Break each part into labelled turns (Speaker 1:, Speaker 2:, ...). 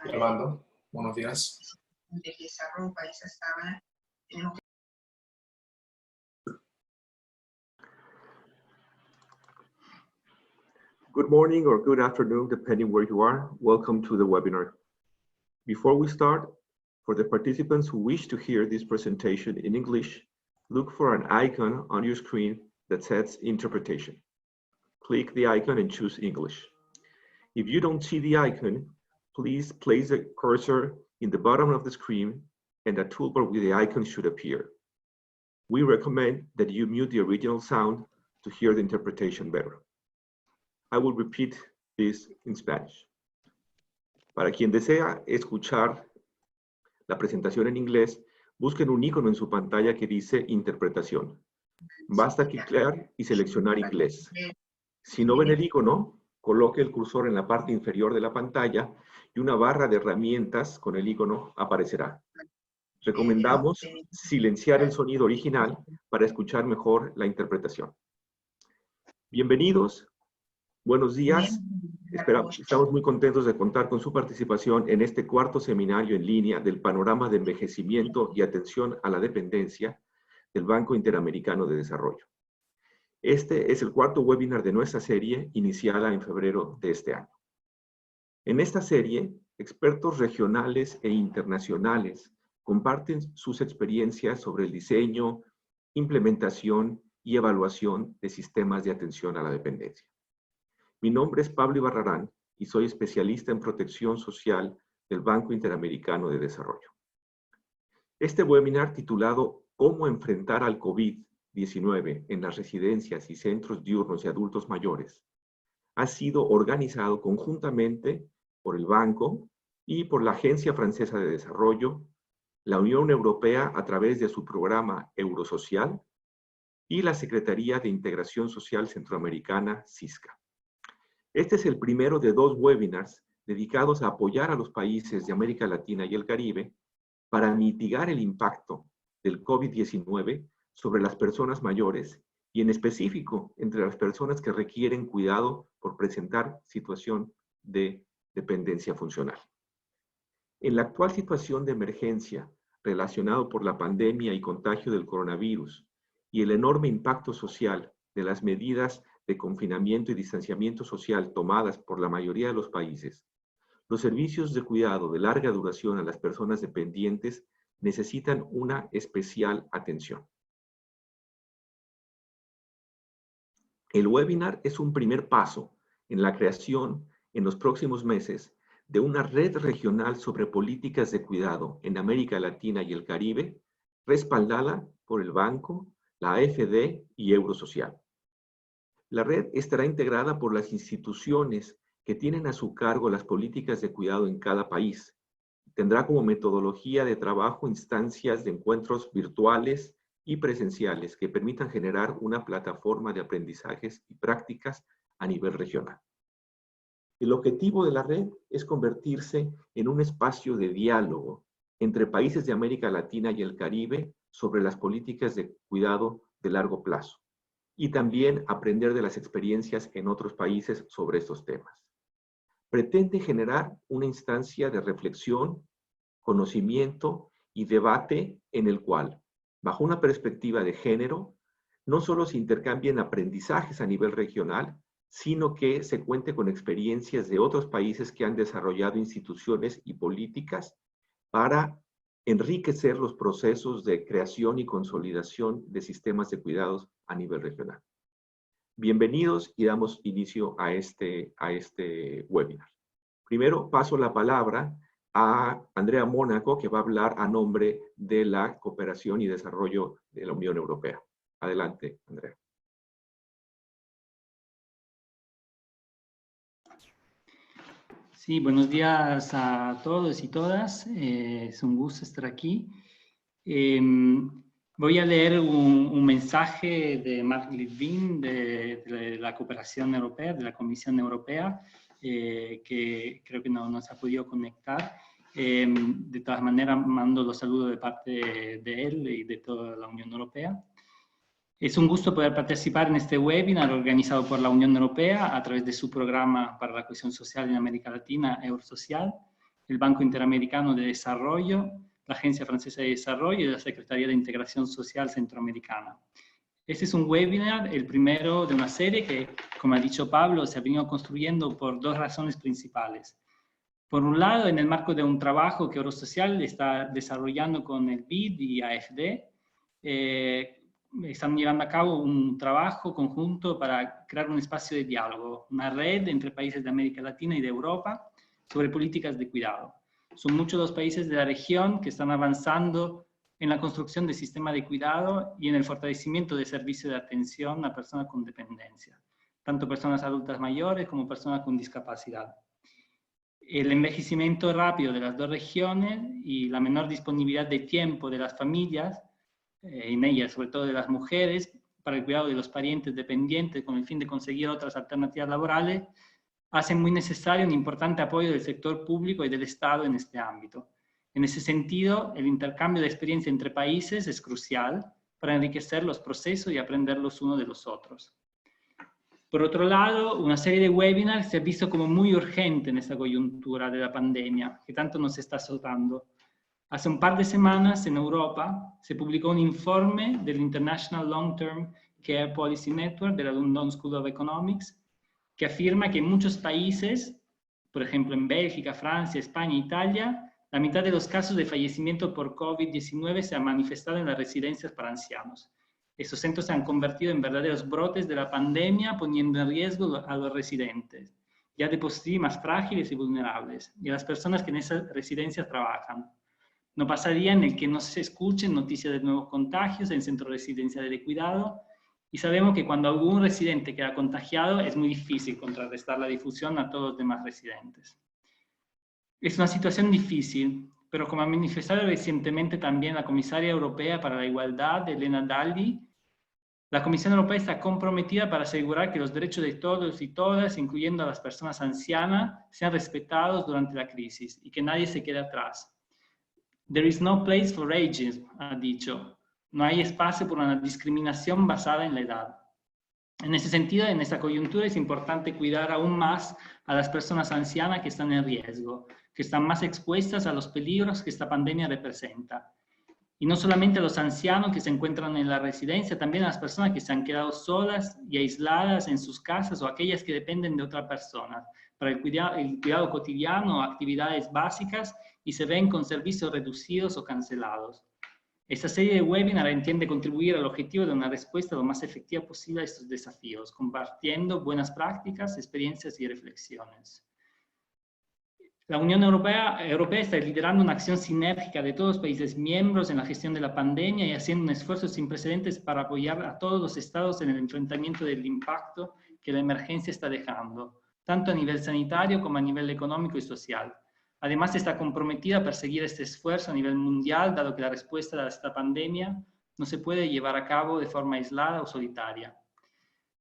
Speaker 1: Armando, buenos días.
Speaker 2: Good morning or good afternoon, depending where you are. Welcome to the webinar. Before we start, for the participants who wish to hear this presentation in English, look for an icon on your screen that says interpretation. Click the icon and choose English. If you don't see the icon, please place the cursor in the bottom of the screen and a toolbar with the icon should appear. We recommend that you mute the original sound to hear the interpretation better. I will repeat this in Spanish. Para quien desea escuchar la presentación en inglés, busquen un icono en su pantalla que dice interpretación. Basta clicar y seleccionar inglés. Si no ven el icono, coloque el cursor en la parte inferior de la pantalla y una barra de herramientas con el icono aparecerá. Recomendamos silenciar el sonido original para escuchar mejor la interpretación. Bienvenidos, buenos días. Estamos muy contentos de contar con su participación en este cuarto seminario en línea del panorama de envejecimiento y atención a la dependencia del Banco Interamericano de Desarrollo. Este es el cuarto webinar de nuestra serie iniciada en febrero de este año. En esta serie, expertos regionales e internacionales comparten sus experiencias sobre el diseño, implementación y evaluación de sistemas de atención a la dependencia. Mi nombre es Pablo Ibarrarán y soy especialista en protección social del Banco Interamericano de Desarrollo. Este webinar titulado ¿Cómo enfrentar al COVID-19 en las residencias y centros diurnos y adultos mayores? Ha sido organizado conjuntamente por el Banco y por la Agencia Francesa de Desarrollo, la Unión Europea a través de su programa Eurosocial y la Secretaría de Integración Social Centroamericana, SISCA. Este es el primero de dos webinars dedicados a apoyar a los países de América Latina y el Caribe para mitigar el impacto del COVID-19 sobre las personas mayores y en específico entre las personas que requieren cuidado por presentar situación de dependencia funcional. En la actual situación de emergencia relacionado por la pandemia y contagio del coronavirus y el enorme impacto social de las medidas de confinamiento y distanciamiento social tomadas por la mayoría de los países, los servicios de cuidado de larga duración a las personas dependientes necesitan una especial atención. El webinar es un primer paso en la creación en los próximos meses de una red regional sobre políticas de cuidado en América Latina y el Caribe, respaldada por el Banco, la AFD y Eurosocial. La red estará integrada por las instituciones que tienen a su cargo las políticas de cuidado en cada país. Tendrá como metodología de trabajo instancias de encuentros virtuales y presenciales que permitan generar una plataforma de aprendizajes y prácticas a nivel regional. El objetivo de la red es convertirse en un espacio de diálogo entre países de América Latina y el Caribe sobre las políticas de cuidado de largo plazo y también aprender de las experiencias en otros países sobre estos temas. Pretende generar una instancia de reflexión, conocimiento y debate en el cual, bajo una perspectiva de género, no solo se intercambien aprendizajes a nivel regional, sino que se cuente con experiencias de otros países que han desarrollado instituciones y políticas para enriquecer los procesos de creación y consolidación de sistemas de cuidados a nivel regional. Bienvenidos y damos inicio a este webinar. Primero paso la palabra a Andrea Mónaco, que va a hablar a nombre de la Cooperación y Desarrollo de la Unión Europea. Adelante, Andrea.
Speaker 3: Sí, buenos días a todos y todas. Es un gusto estar aquí. Voy a leer un mensaje de Mark Litvin de la Cooperación Europea, de la Comisión Europea, que creo que no se ha podido conectar. De todas maneras, mando los saludos de parte de él y de toda la Unión Europea. Es un gusto poder participar en este webinar organizado por la Unión Europea a través de su programa para la cohesión social en América Latina, Eurosocial, el Banco Interamericano de Desarrollo, la Agencia Francesa de Desarrollo y la Secretaría de Integración Social Centroamericana. Este es un webinar, el primero de una serie que, como ha dicho Pablo, se ha venido construyendo por dos razones principales. Por un lado, en el marco de un trabajo que Eurosocial está desarrollando con el BID y AFD, están llevando a cabo un trabajo conjunto para crear un espacio de diálogo, una red entre países de América Latina y de Europa sobre políticas de cuidado. Son muchos los países de la región que están avanzando en la construcción de sistemas de cuidado y en el fortalecimiento de servicios de atención a personas con dependencia, tanto personas adultas mayores como personas con discapacidad. El envejecimiento rápido de las dos regiones y la menor disponibilidad de tiempo de las familias, en ellas sobre todo de las mujeres, para el cuidado de los parientes dependientes con el fin de conseguir otras alternativas laborales, hacen muy necesario un importante apoyo del sector público y del Estado en este ámbito. En ese sentido, el intercambio de experiencia entre países es crucial para enriquecer los procesos y aprender los unos de los otros. Por otro lado, una serie de webinars se ha visto como muy urgente en esta coyuntura de la pandemia, que tanto nos está azotando. Hace un par de semanas en Europa se publicó un informe del International Long-Term Care Policy Network de la London School of Economics, que afirma que en muchos países, por ejemplo en Bélgica, Francia, España e Italia, la mitad de los casos de fallecimiento por COVID-19 se han manifestado en las residencias para ancianos. Estos centros se han convertido en verdaderos brotes de la pandemia, poniendo en riesgo a los residentes, ya de por sí más frágiles y vulnerables, y a las personas que en esas residencias trabajan. No pasa día en el que no se escuchen noticias de nuevos contagios en centros residenciales de cuidado, y sabemos que cuando algún residente queda contagiado es muy difícil contrarrestar la difusión a todos los demás residentes. Es una situación difícil, pero como ha manifestado recientemente también la Comisaria Europea para la Igualdad, Elena Dalli, la Comisión Europea está comprometida para asegurar que los derechos de todos y todas, incluyendo a las personas ancianas, sean respetados durante la crisis y que nadie se quede atrás. There is no place for ageism, ha dicho. No hay espacio para una discriminación basada en la edad. En ese sentido, en esta coyuntura es importante cuidar aún más a las personas ancianas que están en riesgo, que están más expuestas a los peligros que esta pandemia representa. Y no solamente a los ancianos que se encuentran en la residencia, también a las personas que se han quedado solas y aisladas en sus casas o aquellas que dependen de otra persona para el cuidado cotidiano o actividades básicas y se ven con servicios reducidos o cancelados. Esta serie de webinars entiende contribuir al objetivo de una respuesta lo más efectiva posible a estos desafíos, compartiendo buenas prácticas, experiencias y reflexiones. La Unión Europea está liderando una acción sinérgica de todos los países miembros en la gestión de la pandemia y haciendo un esfuerzo sin precedentes para apoyar a todos los estados en el enfrentamiento del impacto que la emergencia está dejando, tanto a nivel sanitario como a nivel económico y social. Además, está comprometida a perseguir este esfuerzo a nivel mundial, dado que la respuesta a esta pandemia no se puede llevar a cabo de forma aislada o solitaria.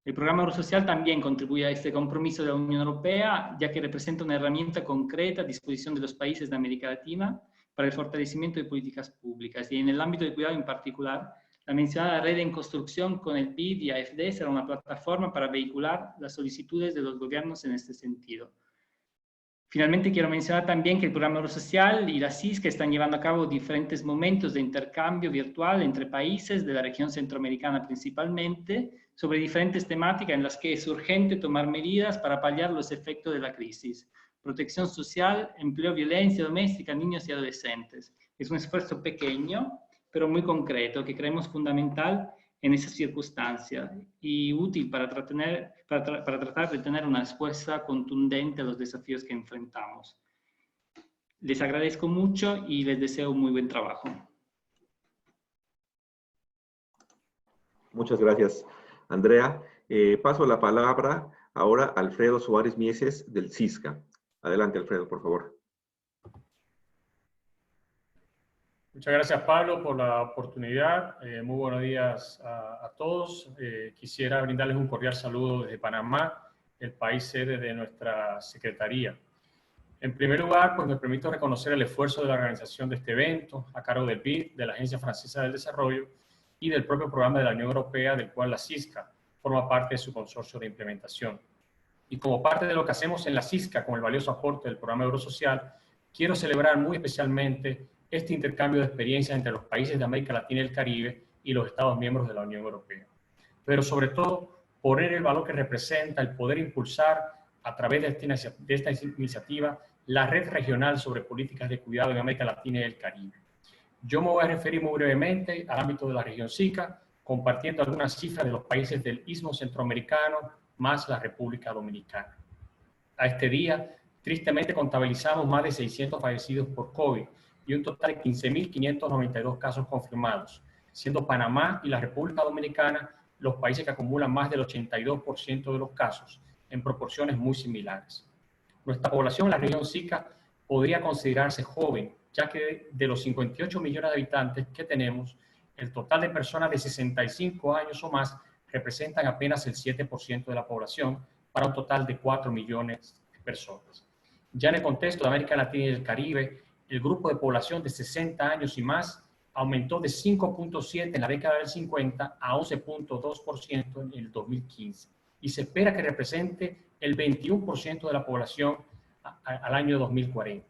Speaker 3: El programa Eurosocial también contribuye a este compromiso de la Unión Europea, ya que representa una herramienta concreta a disposición de los países de América Latina para el fortalecimiento de políticas públicas. Y en el ámbito de cuidado en particular, la mencionada red en construcción con el BID y AFD será una plataforma para vehicular las solicitudes de los gobiernos en este sentido. Finalmente, quiero mencionar también que el programa Eurosocial y la CISC están llevando a cabo diferentes momentos de intercambio virtual entre países de la región centroamericana principalmente, sobre diferentes temáticas en las que es urgente tomar medidas para paliar los efectos de la crisis. Protección social, empleo, violencia doméstica, niños y adolescentes. Es un esfuerzo pequeño, pero muy concreto, que creemos fundamental en esas circunstancias y útil para tratar de tener una respuesta contundente a los desafíos que enfrentamos. Les agradezco mucho y les deseo un muy buen trabajo.
Speaker 2: Muchas gracias, Andrea. Paso la palabra ahora a Alfredo Suárez Mieses del CISCA. Adelante, Alfredo, por favor.
Speaker 4: Muchas gracias, Pablo, por la oportunidad. Muy buenos días a todos. Quisiera brindarles un cordial saludo desde Panamá, el país sede de nuestra Secretaría. En primer lugar, pues me permito reconocer el esfuerzo de la organización de este evento a cargo del BID, de la Agencia Francesa del Desarrollo, y del propio programa de la Unión Europea, del cual la CISCA forma parte de su consorcio de implementación. Y como parte de lo que hacemos en la CISCA con el valioso aporte del programa Eurosocial, quiero celebrar muy especialmente este intercambio de experiencias entre los países de América Latina y el Caribe y los Estados miembros de la Unión Europea. Pero sobre todo, poner el valor que representa el poder impulsar a través de esta iniciativa la red regional sobre políticas de cuidado en América Latina y el Caribe. Yo me voy a referir muy brevemente al ámbito de la región SICA, compartiendo algunas cifras de los países del Istmo Centroamericano, más la República Dominicana. A este día, tristemente contabilizamos más de 600 fallecidos por COVID y un total de 15.592 casos confirmados, siendo Panamá y la República Dominicana los países que acumulan más del 82% de los casos, en proporciones muy similares. Nuestra población en la región SICA podría considerarse joven, ya que de los 58 millones de habitantes que tenemos, el total de personas de 65 años o más representan apenas el 7% de la población, para un total de 4 millones de personas. Ya en el contexto de América Latina y el Caribe, el grupo de población de 60 años y más aumentó de 5.7 en la década del 50 a 11.2% en el 2015 y se espera que represente el 21% de la población al año 2040.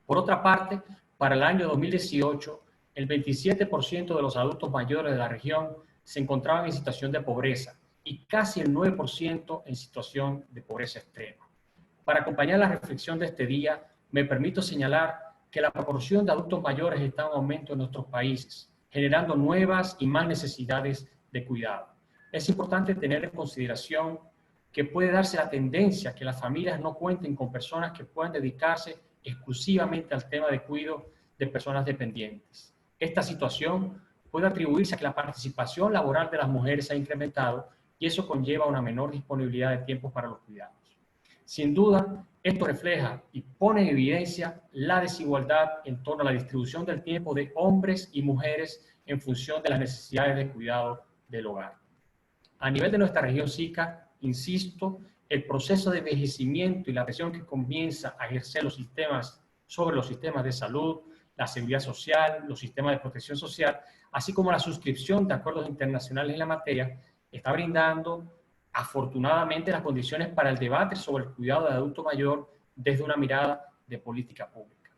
Speaker 4: Por otra parte, para el año 2018, el 27% de los adultos mayores de la región se encontraban en situación de pobreza y casi el 9% en situación de pobreza extrema. Para acompañar la reflexión de este día, me permito señalar que la proporción de adultos mayores está en aumento en nuestros países, generando nuevas y más necesidades de cuidado. Es importante tener en consideración que puede darse la tendencia que las familias no cuenten con personas que puedan dedicarse exclusivamente al tema de cuidado de personas dependientes. Esta situación puede atribuirse a que la participación laboral de las mujeres ha incrementado y eso conlleva una menor disponibilidad de tiempo para los cuidados. Sin duda, esto refleja y pone en evidencia la desigualdad en torno a la distribución del tiempo de hombres y mujeres en función de las necesidades de cuidado del hogar. A nivel de nuestra región SICA, insisto, el proceso de envejecimiento y la presión que comienza a ejercer sobre los sistemas de salud, la seguridad social, los sistemas de protección social, así como la suscripción de acuerdos internacionales en la materia, está brindando afortunadamente las condiciones para el debate sobre el cuidado del adulto mayor desde una mirada de política pública.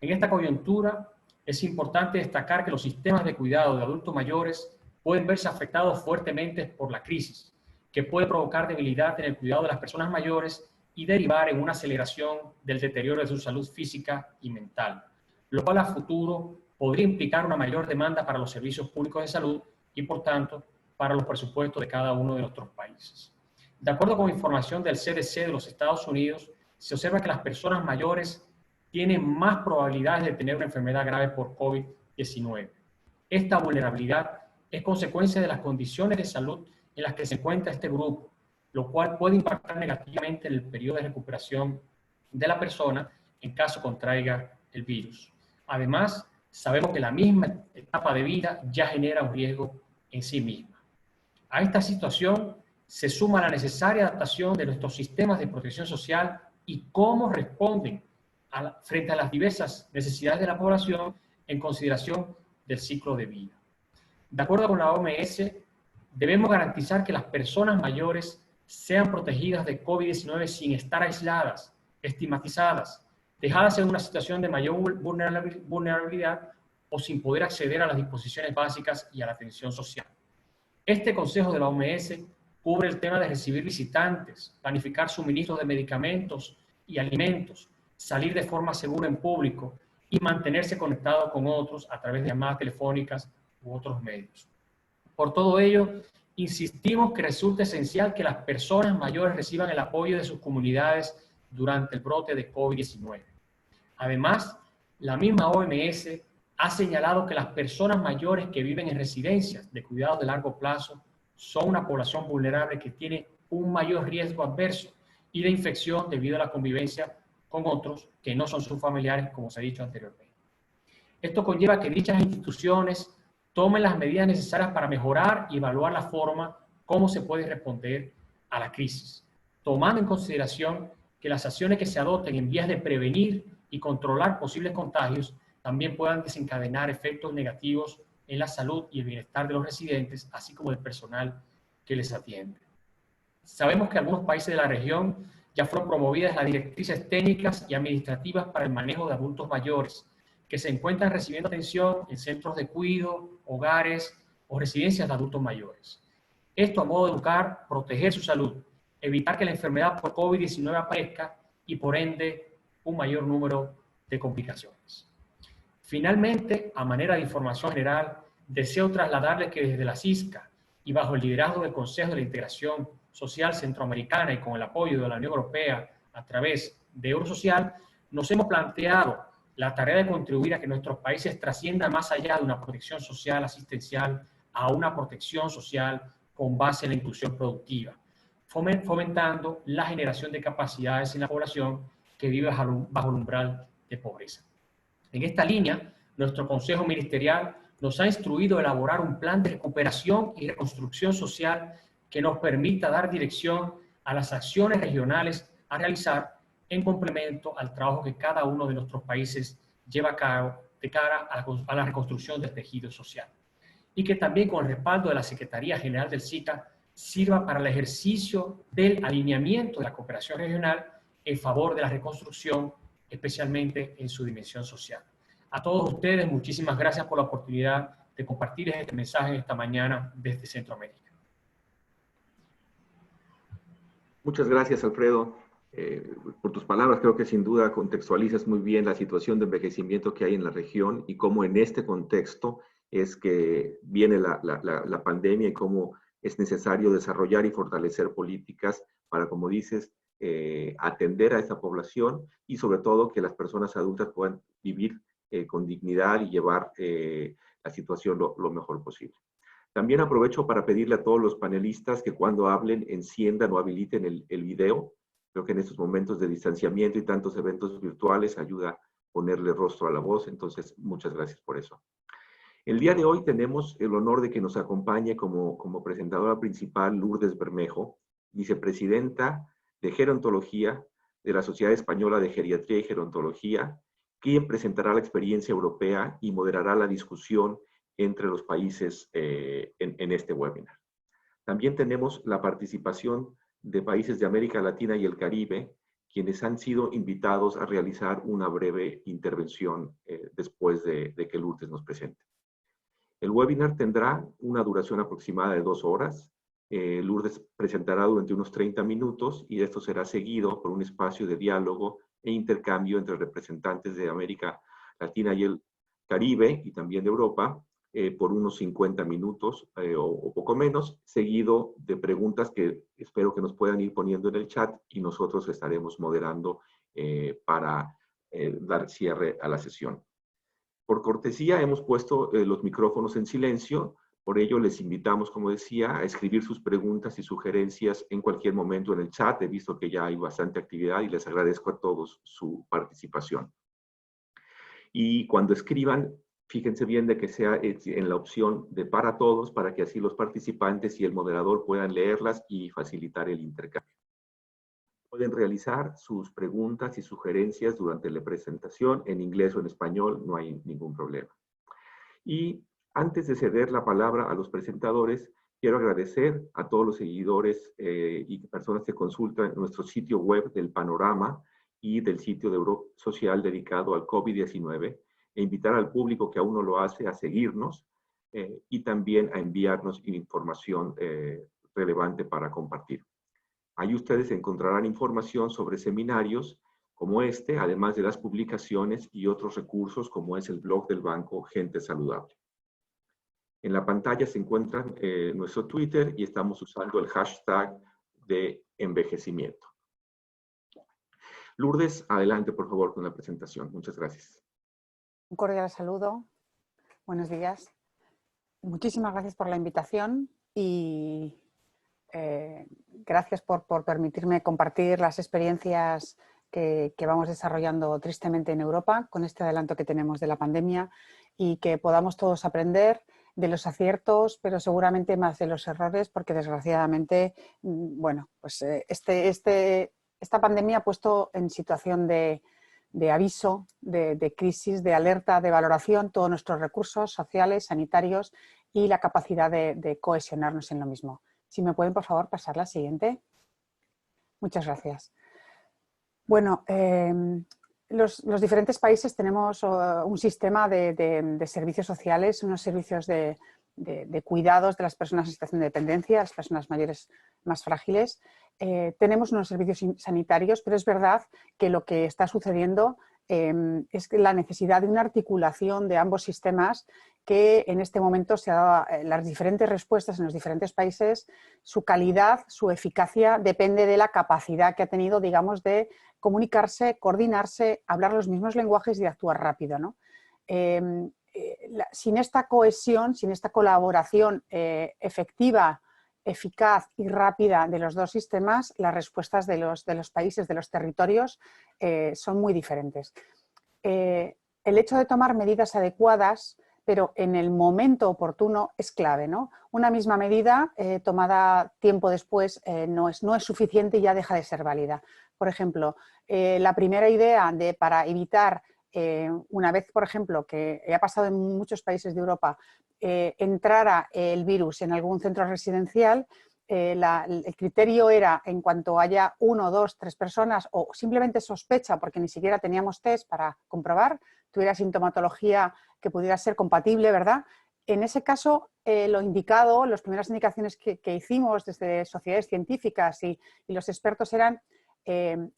Speaker 4: En esta coyuntura es importante destacar que los sistemas de cuidado de adultos mayores pueden verse afectados fuertemente por la crisis, que puede provocar debilidad en el cuidado de las personas mayores y derivar en una aceleración del deterioro de su salud física y mental, lo cual a futuro podría implicar una mayor demanda para los servicios públicos de salud y, por tanto, para los presupuestos de cada uno de nuestros países. De acuerdo con información del CDC de los Estados Unidos, se observa que las personas mayores tienen más probabilidades de tener una enfermedad grave por COVID-19. Esta vulnerabilidad es consecuencia de las condiciones de salud en las que se encuentra este grupo, lo cual puede impactar negativamente en el periodo de recuperación de la persona en caso contraiga el virus. Además, sabemos que la misma etapa de vida ya genera un riesgo en sí misma. A esta situación se suma la necesaria adaptación de nuestros sistemas de protección social y cómo responden frente a las diversas necesidades de la población en consideración del ciclo de vida. De acuerdo con la OMS, debemos garantizar que las personas mayores sean protegidas de COVID-19 sin estar aisladas, estigmatizadas, dejadas en una situación de mayor vulnerabilidad o sin poder acceder a las disposiciones básicas y a la atención social. Este consejo de la OMS cubre el tema de recibir visitantes, planificar suministros de medicamentos y alimentos, salir de forma segura en público y mantenerse conectado con otros a través de llamadas telefónicas u otros medios. Por todo ello, insistimos que resulta esencial que las personas mayores reciban el apoyo de sus comunidades durante el brote de COVID-19. Además, la misma OMS ha señalado que las personas mayores que viven en residencias de cuidados de largo plazo son una población vulnerable que tiene un mayor riesgo adverso y de infección debido a la convivencia con otros que no son sus familiares, como se ha dicho anteriormente. Esto conlleva que dichas instituciones tomen las medidas necesarias para mejorar y evaluar la forma como se puede responder a la crisis, tomando en consideración que las acciones que se adopten en vías de prevenir y controlar posibles contagios también puedan desencadenar efectos negativos en la salud y el bienestar de los residentes, así como del personal que les atiende. Sabemos que algunos países de la región ya fueron promovidas las directrices técnicas y administrativas para el manejo de adultos mayores que se encuentran recibiendo atención en centros de cuidado, hogares o residencias de adultos mayores. Esto a modo de educar, proteger su salud, evitar que la enfermedad por COVID-19 aparezca y por ende un mayor número de complicaciones. Finalmente, a manera de información general, deseo trasladarles que desde la CISCA y bajo el liderazgo del Consejo de la Integración Social Centroamericana y con el apoyo de la Unión Europea a través de Eurosocial, nos hemos planteado la tarea de contribuir a que nuestros países trasciendan más allá de una protección social asistencial a una protección social con base en la inclusión productiva, fomentando la generación de capacidades en la población que vive bajo el umbral de pobreza. En esta línea, nuestro Consejo Ministerial nos ha instruido a elaborar un plan de recuperación y reconstrucción social que nos permita dar dirección a las acciones regionales a realizar en complemento al trabajo que cada uno de nuestros países lleva a cabo de cara a la reconstrucción del tejido social. Y que también con el respaldo de la Secretaría General del SICA sirva para el ejercicio del alineamiento de la cooperación regional en favor de la reconstrucción, especialmente en su dimensión social. A todos ustedes, muchísimas gracias por la oportunidad de compartirles este mensaje esta mañana desde Centroamérica.
Speaker 2: Muchas gracias, Alfredo, por tus palabras. Creo que sin duda contextualizas muy bien la situación de envejecimiento que hay en la región y cómo en este contexto es que viene la pandemia y cómo es necesario desarrollar y fortalecer políticas para, como dices, atender a esa población y sobre todo que las personas adultas puedan vivir con dignidad y llevar la situación lo mejor posible. También aprovecho para pedirle a todos los panelistas que cuando hablen enciendan o habiliten el video. Creo que en estos momentos de distanciamiento y tantos eventos virtuales ayuda a ponerle rostro a la voz. Entonces, muchas gracias por eso. El día de hoy tenemos el honor de que nos acompañe como presentadora principal Lourdes Bermejo, vicepresidenta de Gerontología de la Sociedad Española de Geriatría y Gerontología, quien presentará la experiencia europea y moderará la discusión entre los países en este webinar. También tenemos la participación de países de América Latina y el Caribe, quienes han sido invitados a realizar una breve intervención después de que Lourdes nos presente. El webinar tendrá una duración aproximada de 2 horas. Lourdes presentará durante unos 30 minutos y esto será seguido por un espacio de diálogo e intercambio entre representantes de América Latina y el Caribe y también de Europa por unos 50 minutos o poco menos, seguido de preguntas que espero que nos puedan ir poniendo en el chat y nosotros estaremos moderando para dar cierre a la sesión. Por cortesía hemos puesto los micrófonos en silencio, por ello les invitamos, como decía, a escribir sus preguntas y sugerencias en cualquier momento en el chat. He visto que ya hay bastante actividad y les agradezco a todos su participación. Y cuando escriban, fíjense bien de que sea en la opción de para todos, para que así los participantes y el moderador puedan leerlas y facilitar el intercambio. Pueden realizar sus preguntas y sugerencias durante la presentación en inglés o en español, no hay ningún problema. Y antes de ceder la palabra a los presentadores, quiero agradecer a todos los seguidores y personas que consultan nuestro sitio web del Panorama y del sitio de Eurosocial dedicado al COVID-19 e invitar al público que aún no lo hace a seguirnos y también a enviarnos información relevante para compartir. Ahí ustedes encontrarán información sobre seminarios como este, además de las publicaciones y otros recursos como es el blog del banco Gente Saludable. En la pantalla se encuentra nuestro Twitter y estamos usando el hashtag de envejecimiento. Lourdes, adelante por favor con la presentación. Muchas gracias.
Speaker 5: Un cordial saludo. Buenos días. Muchísimas gracias por la invitación y gracias por permitirme compartir las experiencias que vamos desarrollando tristemente en Europa con este adelanto que tenemos de la pandemia y que podamos todos aprender de los aciertos, pero seguramente más de los errores, porque desgraciadamente, bueno, pues esta pandemia ha puesto en situación de aviso, de crisis, de alerta, de valoración, todos nuestros recursos sociales, sanitarios y la capacidad de cohesionarnos en lo mismo. Si me pueden, por favor, pasar la siguiente. Muchas gracias. Bueno, los diferentes países tenemos un sistema de servicios sociales, unos servicios de cuidados de las personas en situación de dependencia, las personas mayores más frágiles. Tenemos unos servicios sanitarios, pero es verdad que lo que está sucediendo es la necesidad de una articulación de ambos sistemas que en este momento se ha dado las diferentes respuestas en los diferentes países, su calidad, su eficacia depende de la capacidad que ha tenido, digamos, de comunicarse, coordinarse, hablar los mismos lenguajes y de actuar rápido, ¿no? Sin esta cohesión, sin esta colaboración efectiva, eficaz y rápida de los dos sistemas, las respuestas de los países, de los territorios, son muy diferentes. El hecho de tomar medidas adecuadas, pero en el momento oportuno, es clave, ¿no? Una misma medida tomada tiempo después no es suficiente y ya deja de ser válida. Por ejemplo, la primera idea para evitar, una vez, por ejemplo, que ha pasado en muchos países de Europa, entrara el virus en algún centro residencial, el criterio era, en cuanto haya 1, 2, 3 personas o simplemente sospecha, porque ni siquiera teníamos test para comprobar, tuviera sintomatología que pudiera ser compatible, ¿verdad? En ese caso, lo indicado, las primeras indicaciones que hicimos desde sociedades científicas y los expertos eran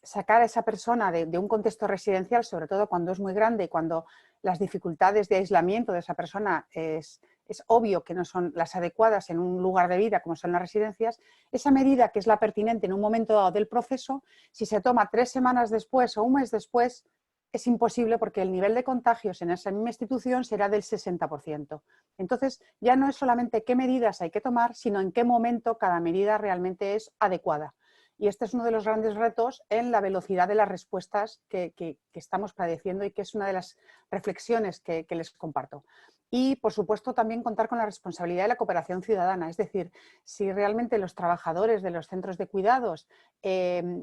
Speaker 5: sacar a esa persona de un contexto residencial, sobre todo cuando es muy grande y cuando las dificultades de aislamiento de esa persona es obvio que no son las adecuadas en un lugar de vida como son las residencias. Esa medida, que es la pertinente en un momento dado del proceso, si se toma 3 semanas después o un mes después, es imposible porque el nivel de contagios en esa misma institución será del 60%. Entonces, ya no es solamente qué medidas hay que tomar, sino en qué momento cada medida realmente es adecuada. Y este es uno de los grandes retos en la velocidad de las respuestas que estamos padeciendo y que es una de las reflexiones que les comparto. Y, por supuesto, también contar con la responsabilidad de la cooperación ciudadana. Es decir, si realmente los trabajadores de los centros de cuidados,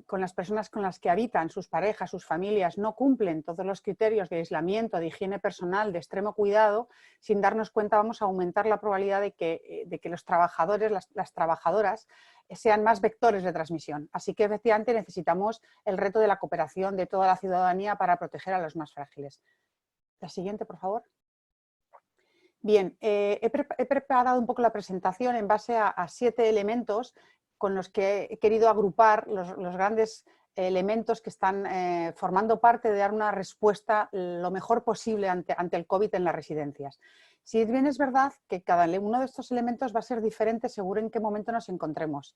Speaker 5: con las personas con las que habitan, sus parejas, sus familias, no cumplen todos los criterios de aislamiento, de higiene personal, de extremo cuidado, sin darnos cuenta vamos a aumentar la probabilidad de que los trabajadores, las trabajadoras, sean más vectores de transmisión. Así que, efectivamente, necesitamos el reto de la cooperación de toda la ciudadanía para proteger a los más frágiles. La siguiente, por favor. Bien, he preparado un poco la presentación en base a 7 elementos con los que he querido agrupar los grandes elementos que están formando parte de dar una respuesta lo mejor posible ante el COVID en las residencias. Si bien es verdad que cada uno de estos elementos va a ser diferente según en qué momento nos encontremos.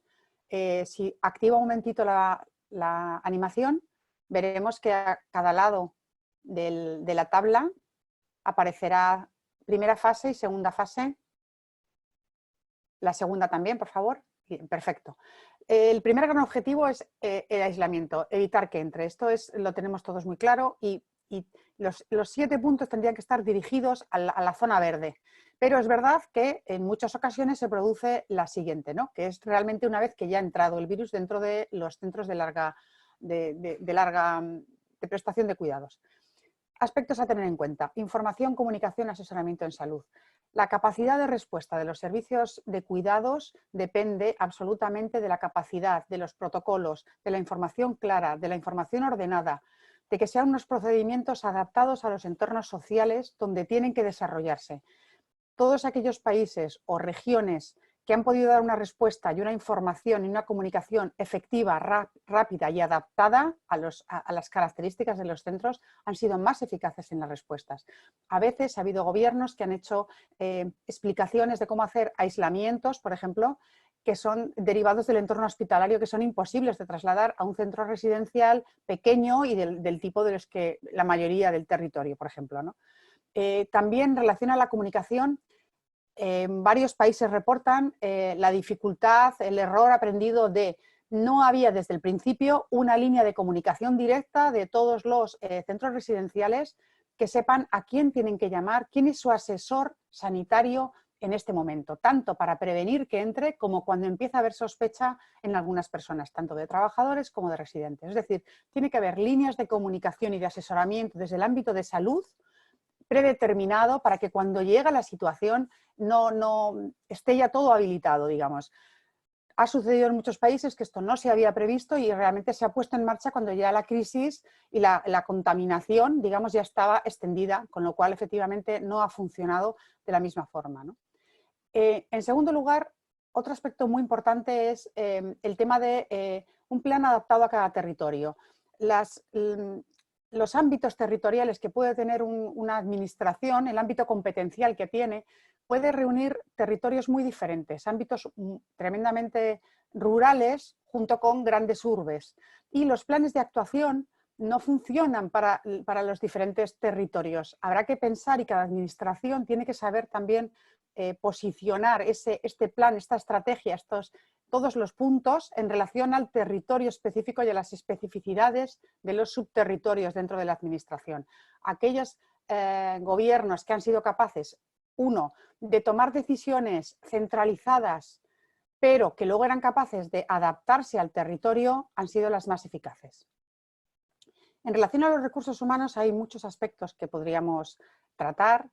Speaker 5: Si activo un momentito la animación, veremos que a cada lado de la tabla aparecerá primera fase y segunda fase. La segunda también, por favor. Bien, perfecto. El primer gran objetivo es el aislamiento, evitar que entre. Esto lo tenemos todos muy claro y los 7 puntos tendrían que estar dirigidos a la zona verde. Pero es verdad que en muchas ocasiones se produce la siguiente, ¿no? Que es realmente una vez que ya ha entrado el virus dentro de los centros de prestación de cuidados. Aspectos a tener en cuenta: información, comunicación, asesoramiento en salud. La capacidad de respuesta de los servicios de cuidados depende absolutamente de la capacidad, de los protocolos, de la información clara, de la información ordenada, de que sean unos procedimientos adaptados a los entornos sociales donde tienen que desarrollarse. Todos aquellos países o regiones que han podido dar una respuesta y una información y una comunicación efectiva, rápida y adaptada a las características de los centros han sido más eficaces en las respuestas. A veces ha habido gobiernos que han hecho explicaciones de cómo hacer aislamientos, por ejemplo, que son derivados del entorno hospitalario, que son imposibles de trasladar a un centro residencial pequeño y del tipo de los que la mayoría del territorio, por ejemplo, ¿no? También en relación a la comunicación, varios países reportan la dificultad, el error aprendido de no había desde el principio una línea de comunicación directa de todos los centros residenciales que sepan a quién tienen que llamar, quién es su asesor sanitario en este momento, tanto para prevenir que entre como cuando empieza a haber sospecha en algunas personas, tanto de trabajadores como de residentes. Es decir, tiene que haber líneas de comunicación y de asesoramiento desde el ámbito de salud predeterminado para que cuando llega la situación no esté ya todo habilitado, digamos. Ha sucedido en muchos países que esto no se había previsto y realmente se ha puesto en marcha cuando ya la crisis y la contaminación, digamos, ya estaba extendida, con lo cual efectivamente no ha funcionado de la misma forma, ¿no? En segundo lugar, otro aspecto muy importante es el tema de un plan adaptado a cada territorio. Los ámbitos territoriales que puede tener una administración, el ámbito competencial que tiene, puede reunir territorios muy diferentes, ámbitos tremendamente rurales junto con grandes urbes. Y los planes de actuación no funcionan para los diferentes territorios. Habrá que pensar y cada administración tiene que saber también posicionar este plan, esta estrategia, todos los puntos en relación al territorio específico y a las especificidades de los subterritorios dentro de la administración. Aquellos gobiernos que han sido capaces, uno, de tomar decisiones centralizadas, pero que luego eran capaces de adaptarse al territorio, han sido las más eficaces. En relación a los recursos humanos hay muchos aspectos que podríamos tratar.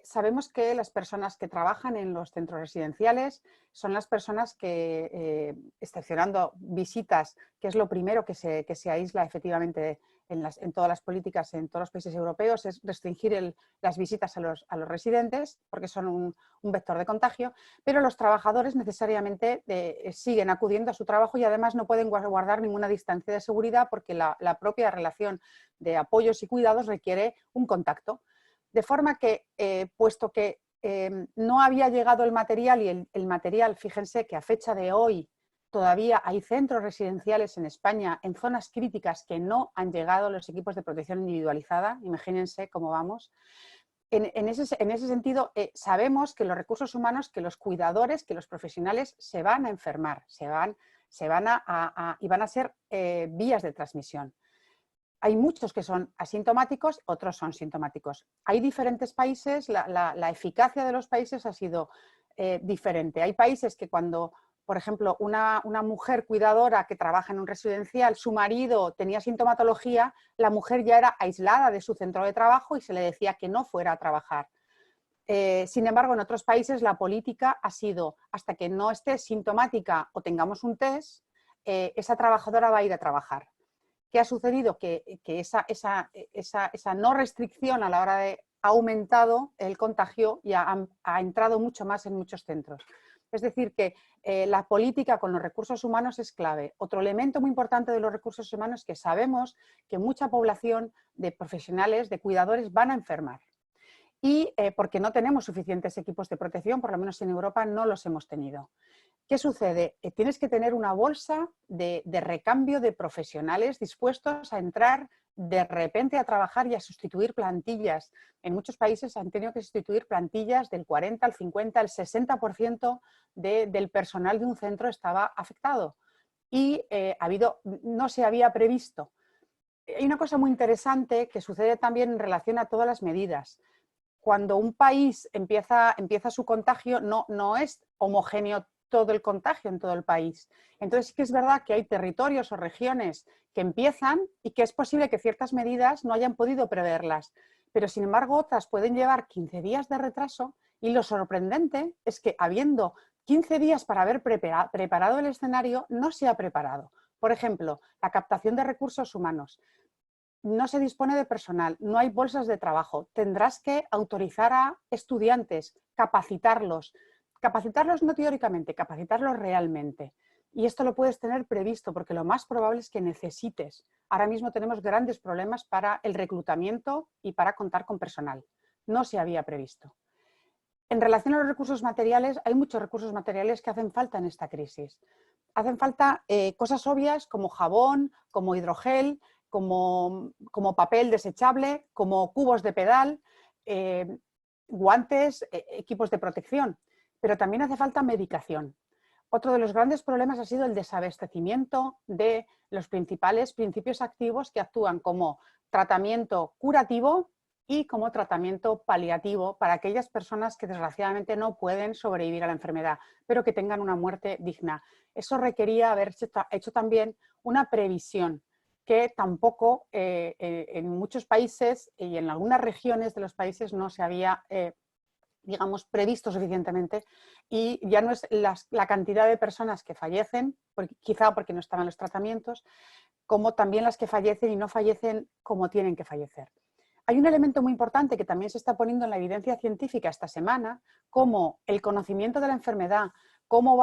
Speaker 5: Sabemos que las personas que trabajan en los centros residenciales son las personas que, excepcionando visitas, que es lo primero que se aísla efectivamente en todas las políticas, en todos los países europeos, es restringir las visitas a los residentes, porque son un vector de contagio, pero los trabajadores necesariamente siguen acudiendo a su trabajo y además no pueden guardar ninguna distancia de seguridad porque la propia relación de apoyos y cuidados requiere un contacto. De forma que, puesto que no había llegado el material y el material, fíjense que a fecha de hoy todavía hay centros residenciales en España en zonas críticas que no han llegado los equipos de protección individualizada, imagínense cómo vamos. En ese sentido, sabemos que los recursos humanos, que los cuidadores, que los profesionales se van a enfermar, y van a ser vías de transmisión. Hay muchos que son asintomáticos, otros son sintomáticos. Hay diferentes países, la eficacia de los países ha sido diferente. Hay países que cuando, por ejemplo, una mujer cuidadora que trabaja en un residencial, su marido tenía sintomatología, la mujer ya era aislada de su centro de trabajo y se le decía que no fuera a trabajar. Sin embargo, en otros países la política ha sido, hasta que no esté sintomática o tengamos un test, esa trabajadora va a ir a trabajar. ¿Qué ha sucedido? Que esa no restricción a la hora de ha aumentado el contagio y ha entrado mucho más en muchos centros. Es decir, que la política con los recursos humanos es clave. Otro elemento muy importante de los recursos humanos es que sabemos que mucha población de profesionales, de cuidadores, van a enfermar. Y porque no tenemos suficientes equipos de protección, por lo menos en Europa no los hemos tenido. ¿Qué sucede? Tienes que tener una bolsa de recambio de profesionales dispuestos a entrar de repente a trabajar y a sustituir plantillas. En muchos países han tenido que sustituir plantillas del 40 al 50, al 60% del personal de un centro estaba afectado. Y no se había previsto. Hay una cosa muy interesante que sucede también en relación a todas las medidas. Cuando un país empieza su contagio, no es homogéneo todo el contagio en todo el país. Entonces sí que es verdad que hay territorios o regiones que empiezan y que es posible que ciertas medidas no hayan podido preverlas, pero sin embargo otras pueden llevar 15 días de retraso y lo sorprendente es que habiendo 15 días para haber preparado el escenario, no se ha preparado. Por ejemplo, la captación de recursos humanos. No se dispone de personal, no hay bolsas de trabajo. Tendrás que autorizar a estudiantes, capacitarlos no teóricamente, capacitarlos realmente. Y esto lo puedes tener previsto porque lo más probable es que necesites. Ahora mismo tenemos grandes problemas para el reclutamiento y para contar con personal. No se había previsto. En relación a los recursos materiales, hay muchos recursos materiales que hacen falta en esta crisis. Hacen falta cosas obvias como jabón, como hidrogel, como papel desechable, como cubos de pedal, guantes, equipos de protección. Pero también hace falta medicación. Otro de los grandes problemas ha sido el desabastecimiento de los principales principios activos que actúan como tratamiento curativo y como tratamiento paliativo para aquellas personas que desgraciadamente no pueden sobrevivir a la enfermedad, pero que tengan una muerte digna. Eso requería haber hecho también una previsión, que tampoco en muchos países y en algunas regiones de los países no se había digamos, previsto suficientemente, y ya no es la cantidad de personas que fallecen, quizá porque no estaban los tratamientos, como también las que fallecen y no fallecen como tienen que fallecer. Hay un elemento muy importante que también se está poniendo en la evidencia científica esta semana, como el conocimiento de la enfermedad, cómo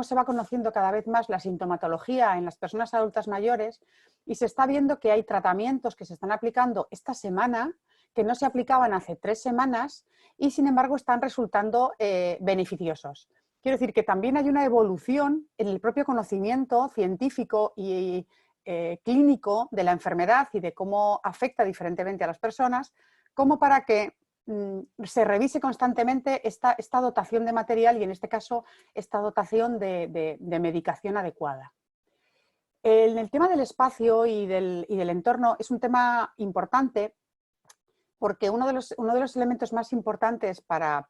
Speaker 5: se va conociendo cada vez más la sintomatología en las personas adultas mayores, y se está viendo que hay tratamientos que se están aplicando esta semana que no se aplicaban hace 3 semanas y sin embargo están resultando beneficiosos. Quiero decir que también hay una evolución en el propio conocimiento científico y clínico de la enfermedad y de cómo afecta diferentemente a las personas, como para que se revise constantemente esta dotación de material y en este caso esta dotación de medicación adecuada. En el tema del espacio y del entorno es un tema importante porque uno de los elementos más importantes para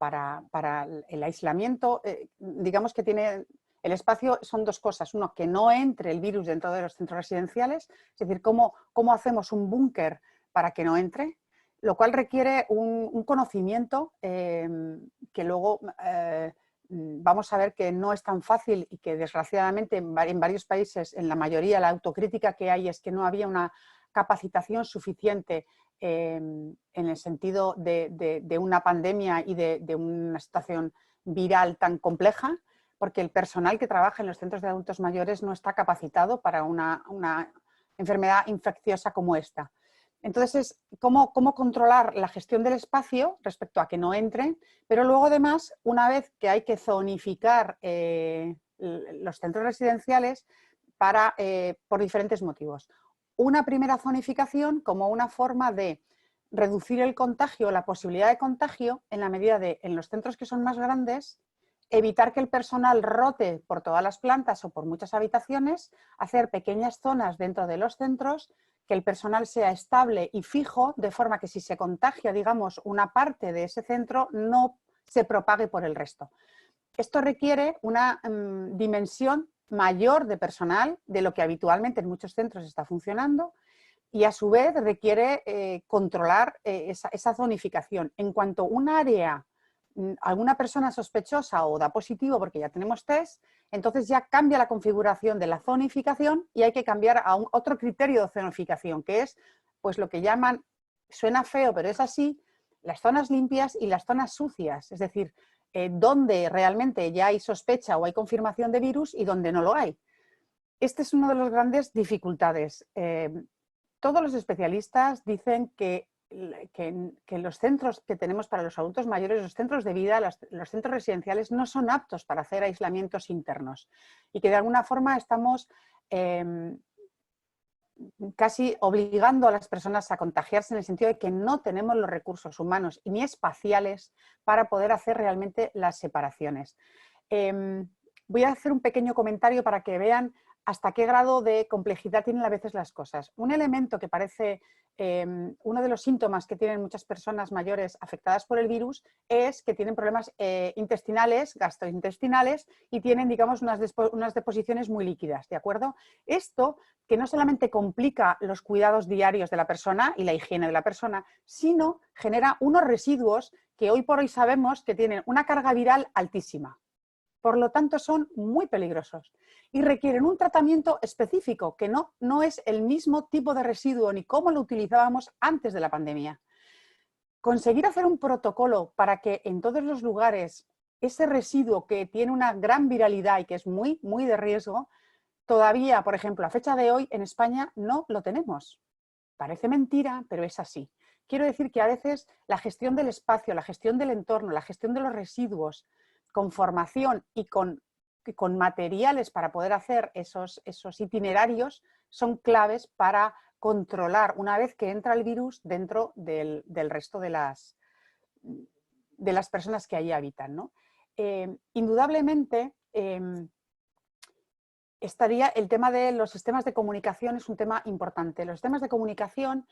Speaker 5: el aislamiento, digamos que tiene el espacio, son 2 cosas. Uno, que no entre el virus dentro de los centros residenciales, es decir, cómo hacemos un búnker para que no entre, lo cual requiere un conocimiento que luego vamos a ver que no es tan fácil y que desgraciadamente en varios países, en la mayoría, la autocrítica que hay es que no había una capacitación suficiente en el sentido de una pandemia y de una situación viral tan compleja, porque el personal que trabaja en los centros de adultos mayores no está capacitado para una enfermedad infecciosa como esta. Entonces, ¿cómo controlar la gestión del espacio respecto a que no entren? Pero luego, además, una vez que hay que zonificar los centros residenciales por diferentes motivos. Una primera zonificación como una forma de reducir el contagio, la posibilidad de contagio, en la medida de, en los centros que son más grandes, evitar que el personal rote por todas las plantas o por muchas habitaciones, hacer pequeñas zonas dentro de los centros, que el personal sea estable y fijo, de forma que si se contagia, digamos, una parte de ese centro, no se propague por el resto. Esto requiere una dimensión mayor de personal de lo que habitualmente en muchos centros está funcionando y a su vez requiere controlar esa zonificación. En cuanto un área, alguna persona sospechosa o da positivo porque ya tenemos test, entonces ya cambia la configuración de la zonificación y hay que cambiar a otro criterio de zonificación, que es pues lo que llaman, suena feo pero es así, las zonas limpias y las zonas sucias, es decir, donde realmente ya hay sospecha o hay confirmación de virus y donde no lo hay. Este es uno de las grandes dificultades. Todos los especialistas dicen que los centros que tenemos para los adultos mayores, los centros de vida, los centros residenciales no son aptos para hacer aislamientos internos y que de alguna forma estamos casi obligando a las personas a contagiarse en el sentido de que no tenemos los recursos humanos ni espaciales para poder hacer realmente las separaciones. Voy a hacer un pequeño comentario para que vean hasta qué grado de complejidad tienen a veces las cosas. Un elemento que parece uno de los síntomas que tienen muchas personas mayores afectadas por el virus es que tienen problemas intestinales, gastrointestinales y tienen, digamos, unas deposiciones muy líquidas, ¿de acuerdo? Esto que no solamente complica los cuidados diarios de la persona y la higiene de la persona, sino genera unos residuos que hoy por hoy sabemos que tienen una carga viral altísima. Por lo tanto, son muy peligrosos y requieren un tratamiento específico que no es el mismo tipo de residuo ni cómo lo utilizábamos antes de la pandemia. Conseguir hacer un protocolo para que en todos los lugares ese residuo que tiene una gran viralidad y que es muy, muy de riesgo, todavía, por ejemplo, a fecha de hoy en España no lo tenemos. Parece mentira, pero es así. Quiero decir que a veces la gestión del espacio, la gestión del entorno, la gestión de los residuos, con formación y con materiales para poder hacer esos itinerarios son claves para controlar una vez que entra el virus dentro del resto de las personas que allí habitan, ¿no? Indudablemente estaría el tema de los sistemas de comunicación, es un tema importante. Los sistemas de comunicación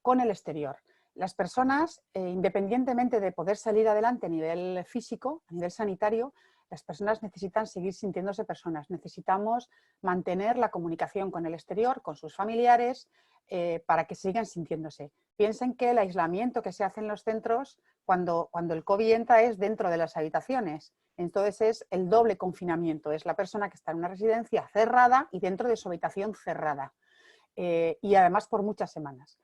Speaker 5: con el exterior. Las personas, independientemente de poder salir adelante a nivel físico, a nivel sanitario, las personas necesitan seguir sintiéndose personas. Necesitamos mantener la comunicación con el exterior, con sus familiares, para que sigan sintiéndose. Piensen que el aislamiento que se hace en los centros cuando el COVID entra es dentro de las habitaciones. Entonces es el doble confinamiento. Es la persona que está en una residencia cerrada y dentro de su habitación cerrada. Y además por muchas semanas.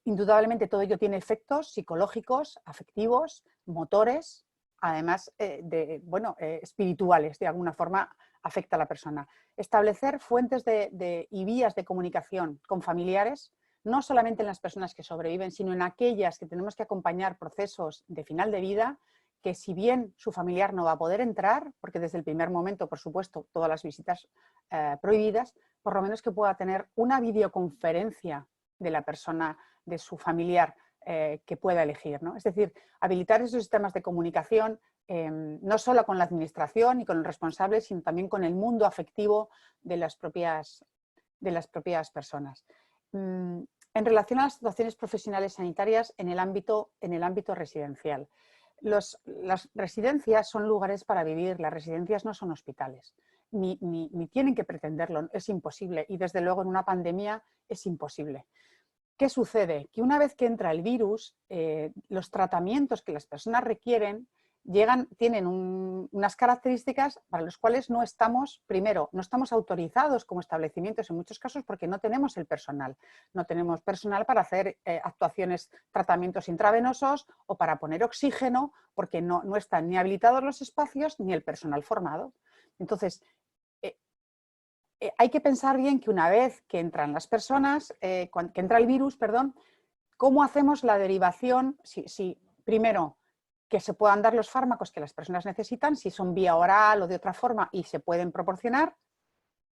Speaker 5: Indudablemente todo ello tiene efectos psicológicos, afectivos, motores, además espirituales, de alguna forma afecta a la persona. Establecer fuentes y vías de comunicación con familiares, no solamente en las personas que sobreviven, sino en aquellas que tenemos que acompañar procesos de final de vida, que si bien su familiar no va a poder entrar, porque desde el primer momento, por supuesto, todas las visitas prohibidas, por lo menos que pueda tener una videoconferencia de la persona, de su familiar, que pueda elegir, ¿no? Es decir, habilitar esos sistemas de comunicación no solo con la administración y con los responsables, sino también con el mundo afectivo de las propias personas. En relación a las situaciones profesionales sanitarias en el ámbito residencial. Las residencias son lugares para vivir, las residencias no son hospitales, ni tienen que pretenderlo, es imposible, y desde luego en una pandemia es imposible. ¿Qué sucede? Que una vez que entra el virus, los tratamientos que las personas requieren tienen unas características para las cuales no estamos autorizados como establecimientos en muchos casos porque no tenemos el personal. No tenemos personal para hacer actuaciones, tratamientos intravenosos o para poner oxígeno porque no están ni habilitados los espacios ni el personal formado. Entonces, hay que pensar bien que una vez que entran las personas, que entra el virus, perdón, ¿cómo hacemos la derivación? Primero, que se puedan dar los fármacos que las personas necesitan, si son vía oral o de otra forma y se pueden proporcionar,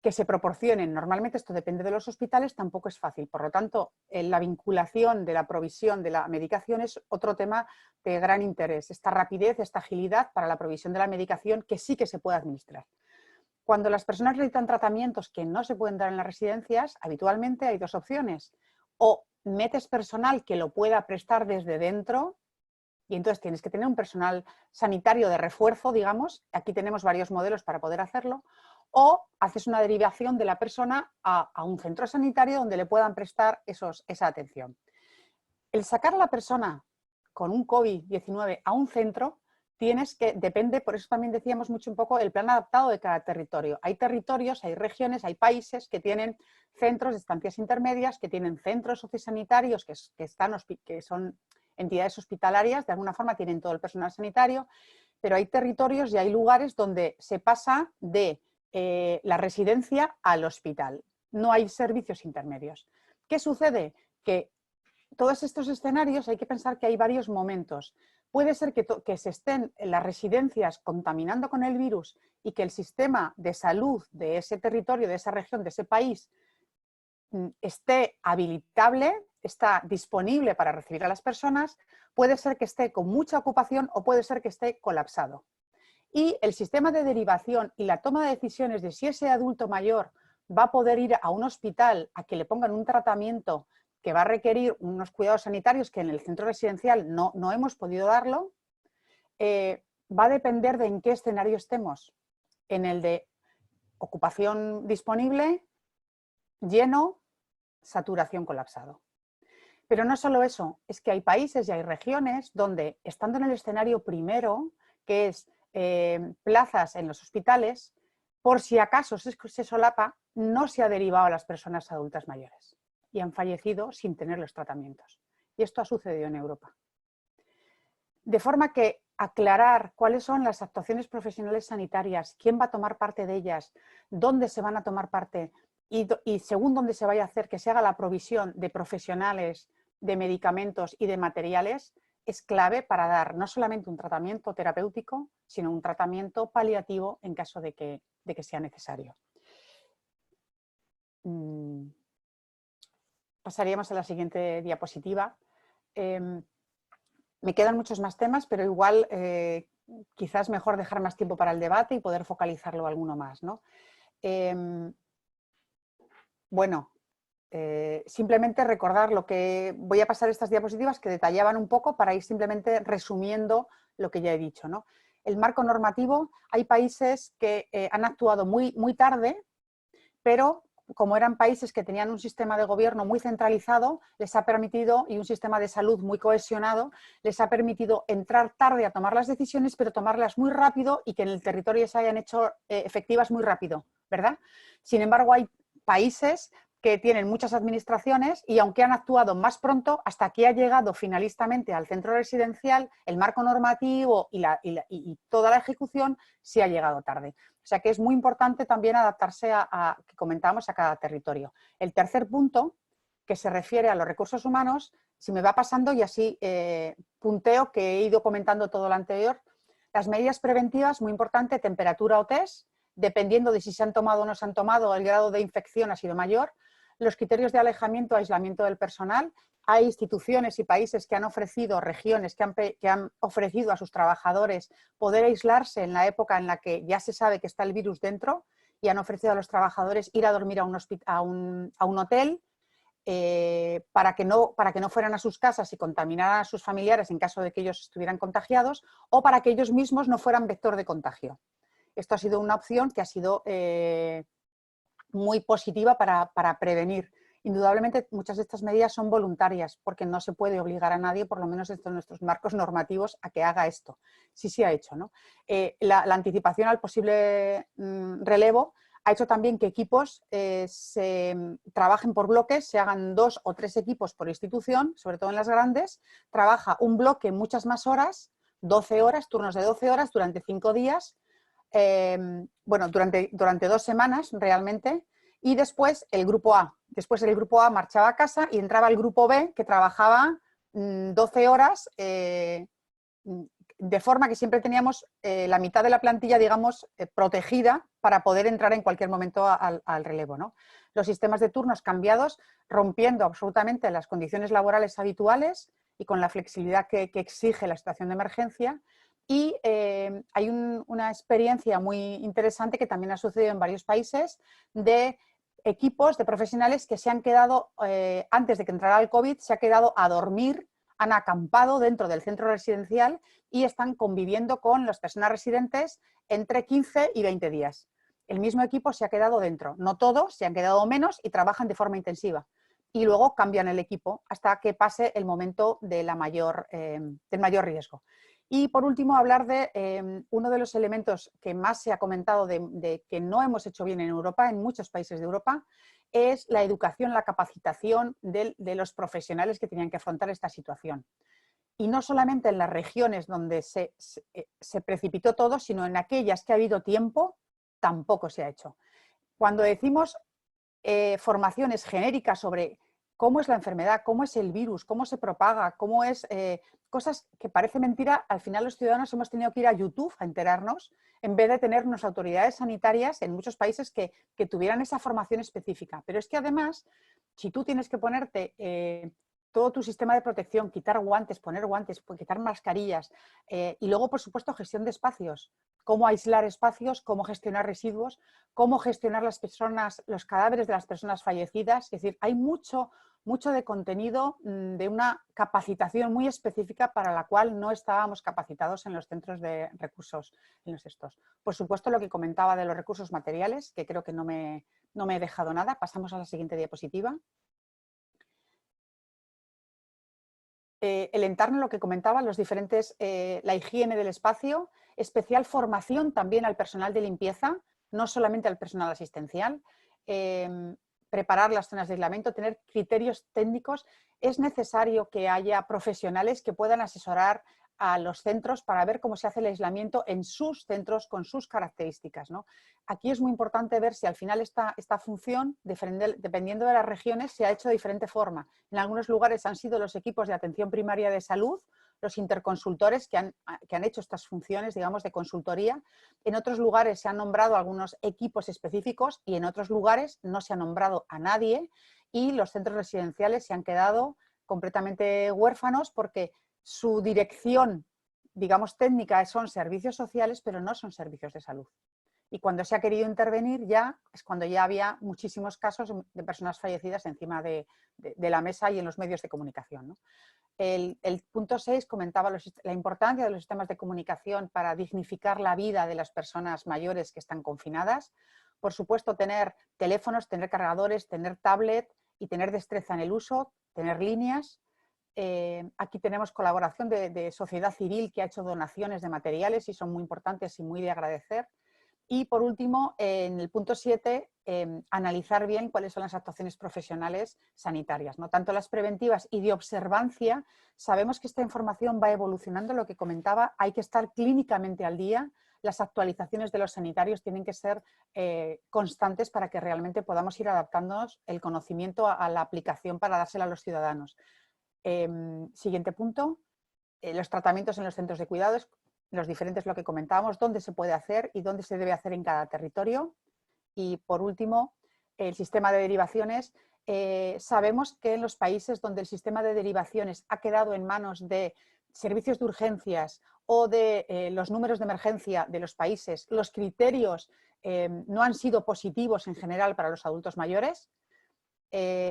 Speaker 5: que se proporcionen. Normalmente esto depende de los hospitales, tampoco es fácil. Por lo tanto, la vinculación de la provisión de la medicación es otro tema de gran interés. Esta rapidez, esta agilidad para la provisión de la medicación que sí que se puede administrar. Cuando las personas necesitan tratamientos que no se pueden dar en las residencias, habitualmente hay dos opciones. O metes personal que lo pueda prestar desde dentro, y entonces tienes que tener un personal sanitario de refuerzo, digamos. Aquí tenemos varios modelos para poder hacerlo. O haces una derivación de la persona a un centro sanitario donde le puedan prestar esa atención. El sacar a la persona con un COVID-19 a un centro depende, por eso también decíamos mucho un poco el plan adaptado de cada territorio. Hay territorios, hay regiones, hay países que tienen centros de estancias intermedias, que tienen centros sociosanitarios que son entidades hospitalarias, de alguna forma tienen todo el personal sanitario, pero hay territorios y hay lugares donde se pasa de la residencia al hospital. No hay servicios intermedios. ¿Qué sucede? Que todos estos escenarios hay que pensar que hay varios momentos. Puede ser que se estén en las residencias contaminando con el virus y que el sistema de salud de ese territorio, de esa región, de ese país esté habilitable, está disponible para recibir a las personas, puede ser que esté con mucha ocupación o puede ser que esté colapsado. Y el sistema de derivación y la toma de decisiones de si ese adulto mayor va a poder ir a un hospital a que le pongan un tratamiento que va a requerir unos cuidados sanitarios que en el centro residencial no hemos podido darlo, va a depender de en qué escenario estemos. En el de ocupación disponible, lleno, saturación, colapsado. Pero no solo eso, es que hay países y hay regiones donde, estando en el escenario primero, que es plazas en los hospitales, por si acaso se solapa, no se ha derivado a las personas adultas mayores y han fallecido sin tener los tratamientos. Y esto ha sucedido en Europa. De forma que aclarar cuáles son las actuaciones profesionales sanitarias, quién va a tomar parte de ellas, dónde se van a tomar parte y según dónde se vaya a hacer, que se haga la provisión de profesionales, de medicamentos y de materiales, es clave para dar no solamente un tratamiento terapéutico, sino un tratamiento paliativo en caso de que sea necesario. Pasaríamos a la siguiente diapositiva. Me quedan muchos más temas, pero igual quizás mejor dejar más tiempo para el debate y poder focalizarlo alguno más, ¿no? Bueno, simplemente recordar lo que voy a pasar estas diapositivas que detallaban un poco para ir simplemente resumiendo lo que ya he dicho, ¿no? El marco normativo, hay países que han actuado muy tarde, pero como eran países que tenían un sistema de gobierno muy centralizado, les ha permitido, y un sistema de salud muy cohesionado, les ha permitido entrar tarde a tomar las decisiones, pero tomarlas muy rápido y que en el territorio se hayan hecho efectivas muy rápido, ¿verdad? Sin embargo, hay países que tienen muchas administraciones y aunque han actuado más pronto, hasta que ha llegado finalistamente al centro residencial, el marco normativo y toda la ejecución sí ha llegado tarde. O sea que es muy importante también adaptarse que comentábamos, a cada territorio. El tercer punto, que se refiere a los recursos humanos, si me va pasando y así punteo que he ido comentando todo lo anterior, las medidas preventivas, muy importante, temperatura o test, dependiendo de si se han tomado o no se han tomado, el grado de infección ha sido mayor. Los criterios de alejamiento, aislamiento del personal. Hay instituciones y países que han ofrecido, regiones que han ofrecido a sus trabajadores poder aislarse en la época en la que ya se sabe que está el virus dentro y han ofrecido a los trabajadores ir a dormir a un hotel para que no fueran a sus casas y contaminaran a sus familiares en caso de que ellos estuvieran contagiados o para que ellos mismos no fueran vector de contagio. Esto ha sido una opción que ha sido muy positiva para prevenir. Indudablemente muchas de estas medidas son voluntarias porque no se puede obligar a nadie, por lo menos en nuestros marcos normativos, a que haga esto. Sí se ha hecho, ¿no? La anticipación al posible relevo ha hecho también que equipos se trabajen por bloques, se hagan 2 o 3 equipos por institución, sobre todo en las grandes, trabaja un bloque muchas más horas, 12 horas, turnos de 12 horas durante 5 días, bueno, durante 2 semanas realmente, y después el grupo A. Después el grupo A marchaba a casa y entraba el grupo B, que trabajaba 12 horas, de forma que siempre teníamos la mitad de la plantilla, digamos, protegida para poder entrar en cualquier momento al relevo, ¿no? Los sistemas de turnos cambiados, rompiendo absolutamente las condiciones laborales habituales y con la flexibilidad que exige la situación de emergencia. Y hay una experiencia muy interesante que también ha sucedido en varios países de equipos de profesionales que se han quedado, antes de que entrara el COVID, se ha quedado a dormir, han acampado dentro del centro residencial y están conviviendo con las personas residentes entre 15 y 20 días. El mismo equipo se ha quedado dentro, no todos, se han quedado menos y trabajan de forma intensiva. Y luego cambian el equipo hasta que pase el momento del mayor riesgo. Y por último, hablar de uno de los elementos que más se ha comentado de que no hemos hecho bien en Europa, en muchos países de Europa, es la educación, la capacitación de los profesionales que tenían que afrontar esta situación. Y no solamente en las regiones donde se precipitó todo, sino en aquellas que ha habido tiempo, tampoco se ha hecho. Cuando decimos formaciones genéricas sobre cómo es la enfermedad, cómo es el virus, cómo se propaga, cómo es... cosas que parece mentira, al final los ciudadanos hemos tenido que ir a YouTube a enterarnos, en vez de tener unas autoridades sanitarias en muchos países que tuvieran esa formación específica. Pero es que además, si tú tienes que ponerte todo tu sistema de protección, quitar guantes, poner guantes, quitar mascarillas, y luego, por supuesto, gestión de espacios, cómo aislar espacios, cómo gestionar residuos, cómo gestionar las personas, los cadáveres de las personas fallecidas. Es decir, hay mucho de contenido de una capacitación muy específica para la cual no estábamos capacitados en los centros de recursos, en los estos. Por supuesto, lo que comentaba de los recursos materiales, que creo que no me he dejado nada. Pasamos a la siguiente diapositiva. El entorno, lo que comentaba, los diferentes, la higiene del espacio, especial formación también al personal de limpieza, no solamente al personal asistencial, preparar las zonas de aislamiento, tener criterios técnicos. Es necesario que haya profesionales que puedan asesorar a los centros para ver cómo se hace el aislamiento en sus centros con sus características, ¿no? Aquí es muy importante ver si al final esta función, dependiendo de las regiones, se ha hecho de diferente forma. En algunos lugares han sido los equipos de atención primaria de salud, los interconsultores que han hecho estas funciones, digamos, de consultoría. En otros lugares se han nombrado algunos equipos específicos y en otros lugares no se ha nombrado a nadie y los centros residenciales se han quedado completamente huérfanos porque su dirección, digamos, técnica son servicios sociales, pero no son servicios de salud. Y cuando se ha querido intervenir ya es cuando ya había muchísimos casos de personas fallecidas encima de la mesa y en los medios de comunicación, ¿no? El punto 6 comentaba la importancia de los sistemas de comunicación para dignificar la vida de las personas mayores que están confinadas. Por supuesto, tener teléfonos, tener cargadores, tener tablet y tener destreza en el uso, tener líneas. Aquí tenemos colaboración de sociedad civil que ha hecho donaciones de materiales y son muy importantes y muy de agradecer. Y por último, en el punto 7, analizar bien cuáles son las actuaciones profesionales sanitarias, ¿no? Tanto las preventivas y de observancia. Sabemos que esta información va evolucionando, lo que comentaba, hay que estar clínicamente al día. Las actualizaciones de los sanitarios tienen que ser constantes para que realmente podamos ir adaptándonos el conocimiento a la aplicación para dársela a los ciudadanos. Siguiente punto, los tratamientos en los centros de cuidados, los diferentes, lo que comentábamos, dónde se puede hacer y dónde se debe hacer en cada territorio. Y por último, el sistema de derivaciones. Sabemos que en los países donde el sistema de derivaciones ha quedado en manos de servicios de urgencias o de los números de emergencia de los países, los criterios no han sido positivos en general para los adultos mayores.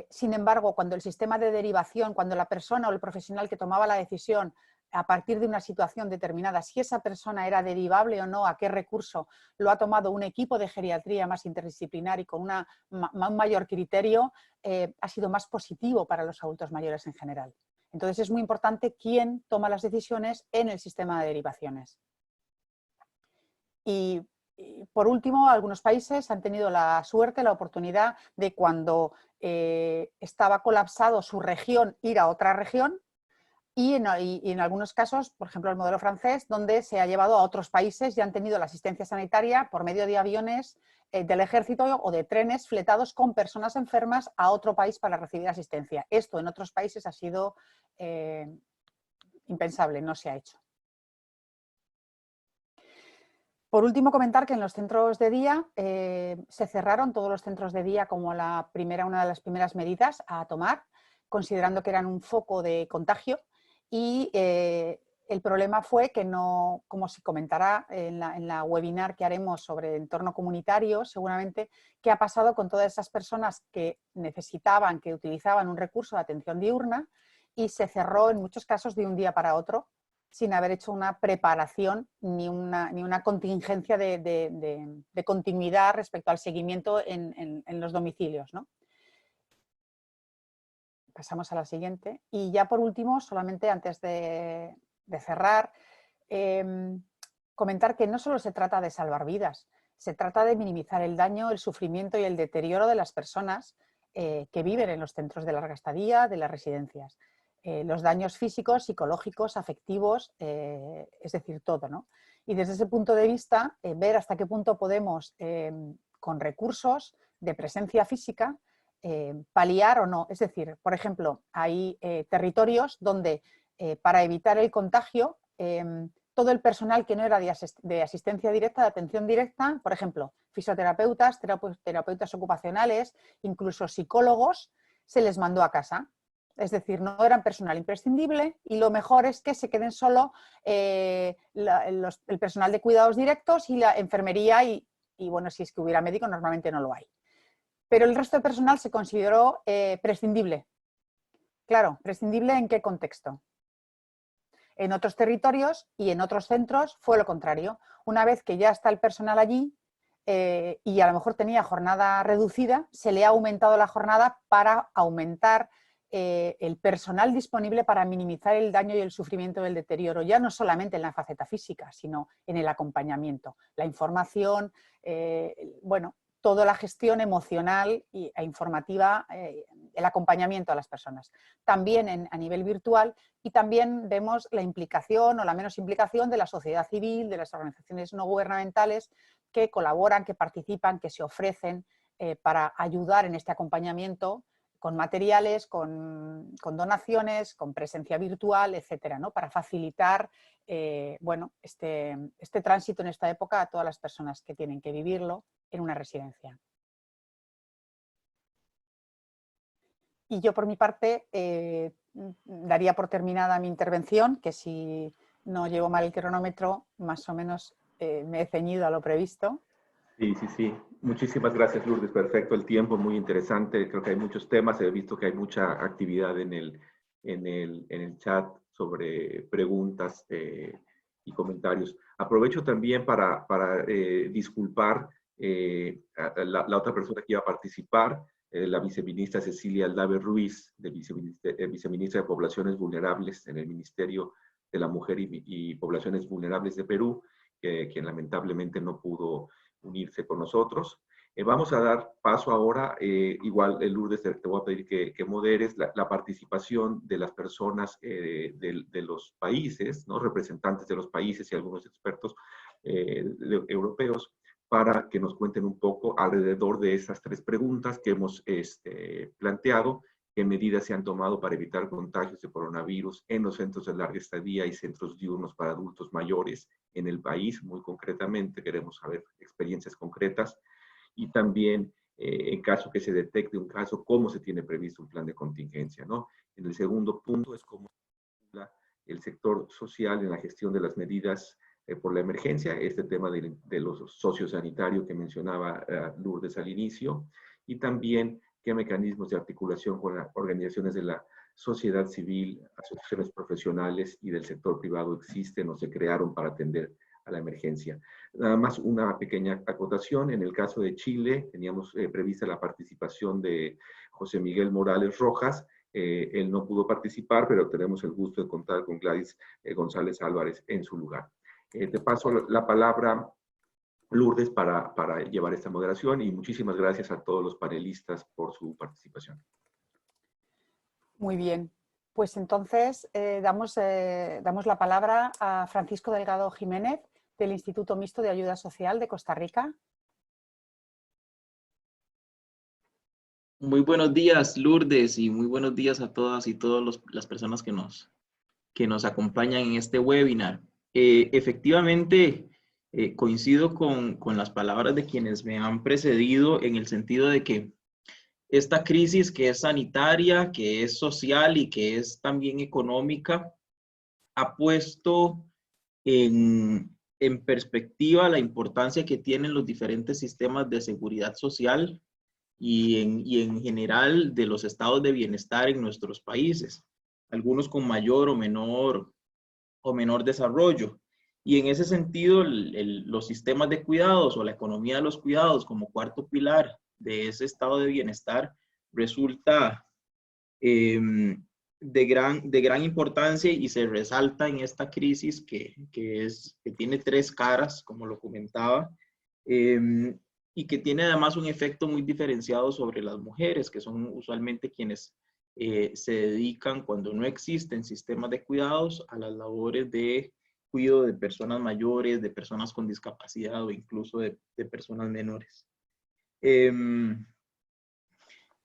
Speaker 5: Sin embargo, cuando el sistema de derivación, cuando la persona o el profesional que tomaba la decisión a partir de una situación determinada, si esa persona era derivable o no, a qué recurso, lo ha tomado un equipo de geriatría más interdisciplinar y con un mayor criterio, ha sido más positivo para los adultos mayores en general. Entonces es muy importante quién toma las decisiones en el sistema de derivaciones. Y por último, algunos países han tenido la suerte, la oportunidad de cuando estaba colapsado su región, ir a otra región. Y en algunos casos, por ejemplo, el modelo francés, donde se ha llevado a otros países y han tenido la asistencia sanitaria por medio de aviones del ejército o de trenes fletados con personas enfermas a otro país para recibir asistencia. Esto en otros países ha sido impensable, no se ha hecho. Por último, comentar que en los centros de día se cerraron todos los centros de día como una de las primeras medidas a tomar, considerando que eran un foco de contagio. Y el problema fue que no, como se comentará en la webinar que haremos sobre entorno comunitario, seguramente, qué ha pasado con todas esas personas que necesitaban, que utilizaban un recurso de atención diurna y se cerró en muchos casos de un día para otro sin haber hecho una preparación ni una contingencia de continuidad respecto al seguimiento en los domicilios, ¿no? Pasamos a la siguiente. Y ya por último, solamente antes de cerrar, comentar que no solo se trata de salvar vidas, se trata de minimizar el daño, el sufrimiento y el deterioro de las personas que viven en los centros de larga estadía, de las residencias. Los daños físicos, psicológicos, afectivos, es decir, todo, ¿no? Y desde ese punto de vista, ver hasta qué punto podemos, con recursos de presencia física, paliar o no. Es decir, por ejemplo, hay territorios donde para evitar el contagio, todo el personal que no era de asistencia directa, de atención directa, por ejemplo, fisioterapeutas, terapeutas ocupacionales, incluso psicólogos, se les mandó a casa. Es decir, no eran personal imprescindible y lo mejor es que se queden solo el personal de cuidados directos y la enfermería y bueno, si es que hubiera médico, normalmente no lo hay. Pero el resto de personal se consideró prescindible. Claro, ¿prescindible en qué contexto? En otros territorios y en otros centros fue lo contrario. Una vez que ya está el personal allí y a lo mejor tenía jornada reducida, se le ha aumentado la jornada para aumentar el personal disponible para minimizar el daño y el sufrimiento del deterioro, ya no solamente en la faceta física, sino en el acompañamiento, la información, bueno, toda la gestión emocional e informativa, el acompañamiento a las personas. También a nivel virtual y también vemos la implicación o la menos implicación de la sociedad civil, de las organizaciones no gubernamentales que colaboran, que participan, que se ofrecen para ayudar en este acompañamiento con materiales, con donaciones, con presencia virtual, etcétera, ¿no? Para facilitar bueno, este tránsito en esta época a todas las personas que tienen que vivirlo en una residencia. Y yo por mi parte daría por terminada mi intervención, que si no llevo mal el cronómetro, más o menos me he ceñido a lo previsto.
Speaker 2: Sí, sí, sí. Muchísimas gracias, Lourdes. Perfecto, el tiempo muy interesante. Creo que hay muchos temas. He visto que hay mucha actividad en el chat sobre preguntas y comentarios. Aprovecho también para disculpar a la otra persona que iba a participar, la viceministra Cecilia Aldave Ruiz, viceministra de Poblaciones Vulnerables en el Ministerio de la Mujer y Poblaciones Vulnerables de Perú, quien lamentablemente no pudo unirse con nosotros. Vamos a dar paso ahora, igual Lourdes, te voy a pedir que moderes la participación de las personas de los países, ¿no? Representantes de los países y algunos expertos europeos, para que nos cuenten un poco alrededor de esas tres preguntas que hemos planteado, qué medidas se han tomado para evitar contagios de coronavirus en los centros de larga estadía y centros diurnos para adultos mayores en el país. Muy concretamente, queremos saber experiencias concretas y también, en caso que se detecte un caso, cómo se tiene previsto un plan de contingencia, ¿no? En el segundo punto es cómo el sector social en la gestión de las medidas por la emergencia, este tema de los sociosanitarios que mencionaba Lourdes al inicio, y también qué mecanismos de articulación con las organizaciones de la sociedad civil, asociaciones profesionales y del sector privado existen o se crearon para atender a la emergencia. Nada más una pequeña acotación. En el caso de Chile, teníamos prevista la participación de José Miguel Morales Rojas. Él no pudo participar, pero tenemos el gusto de contar con Gladys González Álvarez en su lugar. Te paso la palabra, Lourdes, para llevar esta moderación, y muchísimas gracias a todos los panelistas por su participación.
Speaker 5: Muy bien. Pues entonces damos la palabra a Francisco Delgado Jiménez, del Instituto Mixto de Ayuda Social de Costa Rica.
Speaker 6: Muy buenos días, Lourdes, y muy buenos días a todas y todas las personas que nos acompañan en este webinar. Efectivamente, coincido con las palabras de quienes me han precedido en el sentido de que esta crisis, que es sanitaria, que es social y que es también económica, ha puesto en perspectiva la importancia que tienen los diferentes sistemas de seguridad social y en general de los estados de bienestar en nuestros países, algunos con mayor o menor desarrollo. Y en ese sentido, los sistemas de cuidados o la economía de los cuidados como cuarto pilar de ese estado de bienestar resulta de gran importancia y se resalta en esta crisis que tiene tres caras, como lo comentaba, y que tiene además un efecto muy diferenciado sobre las mujeres, que son usualmente quienes se dedican, cuando no existen sistemas de cuidados, a las labores de cuidado de personas mayores, de personas con discapacidad o incluso de personas menores. En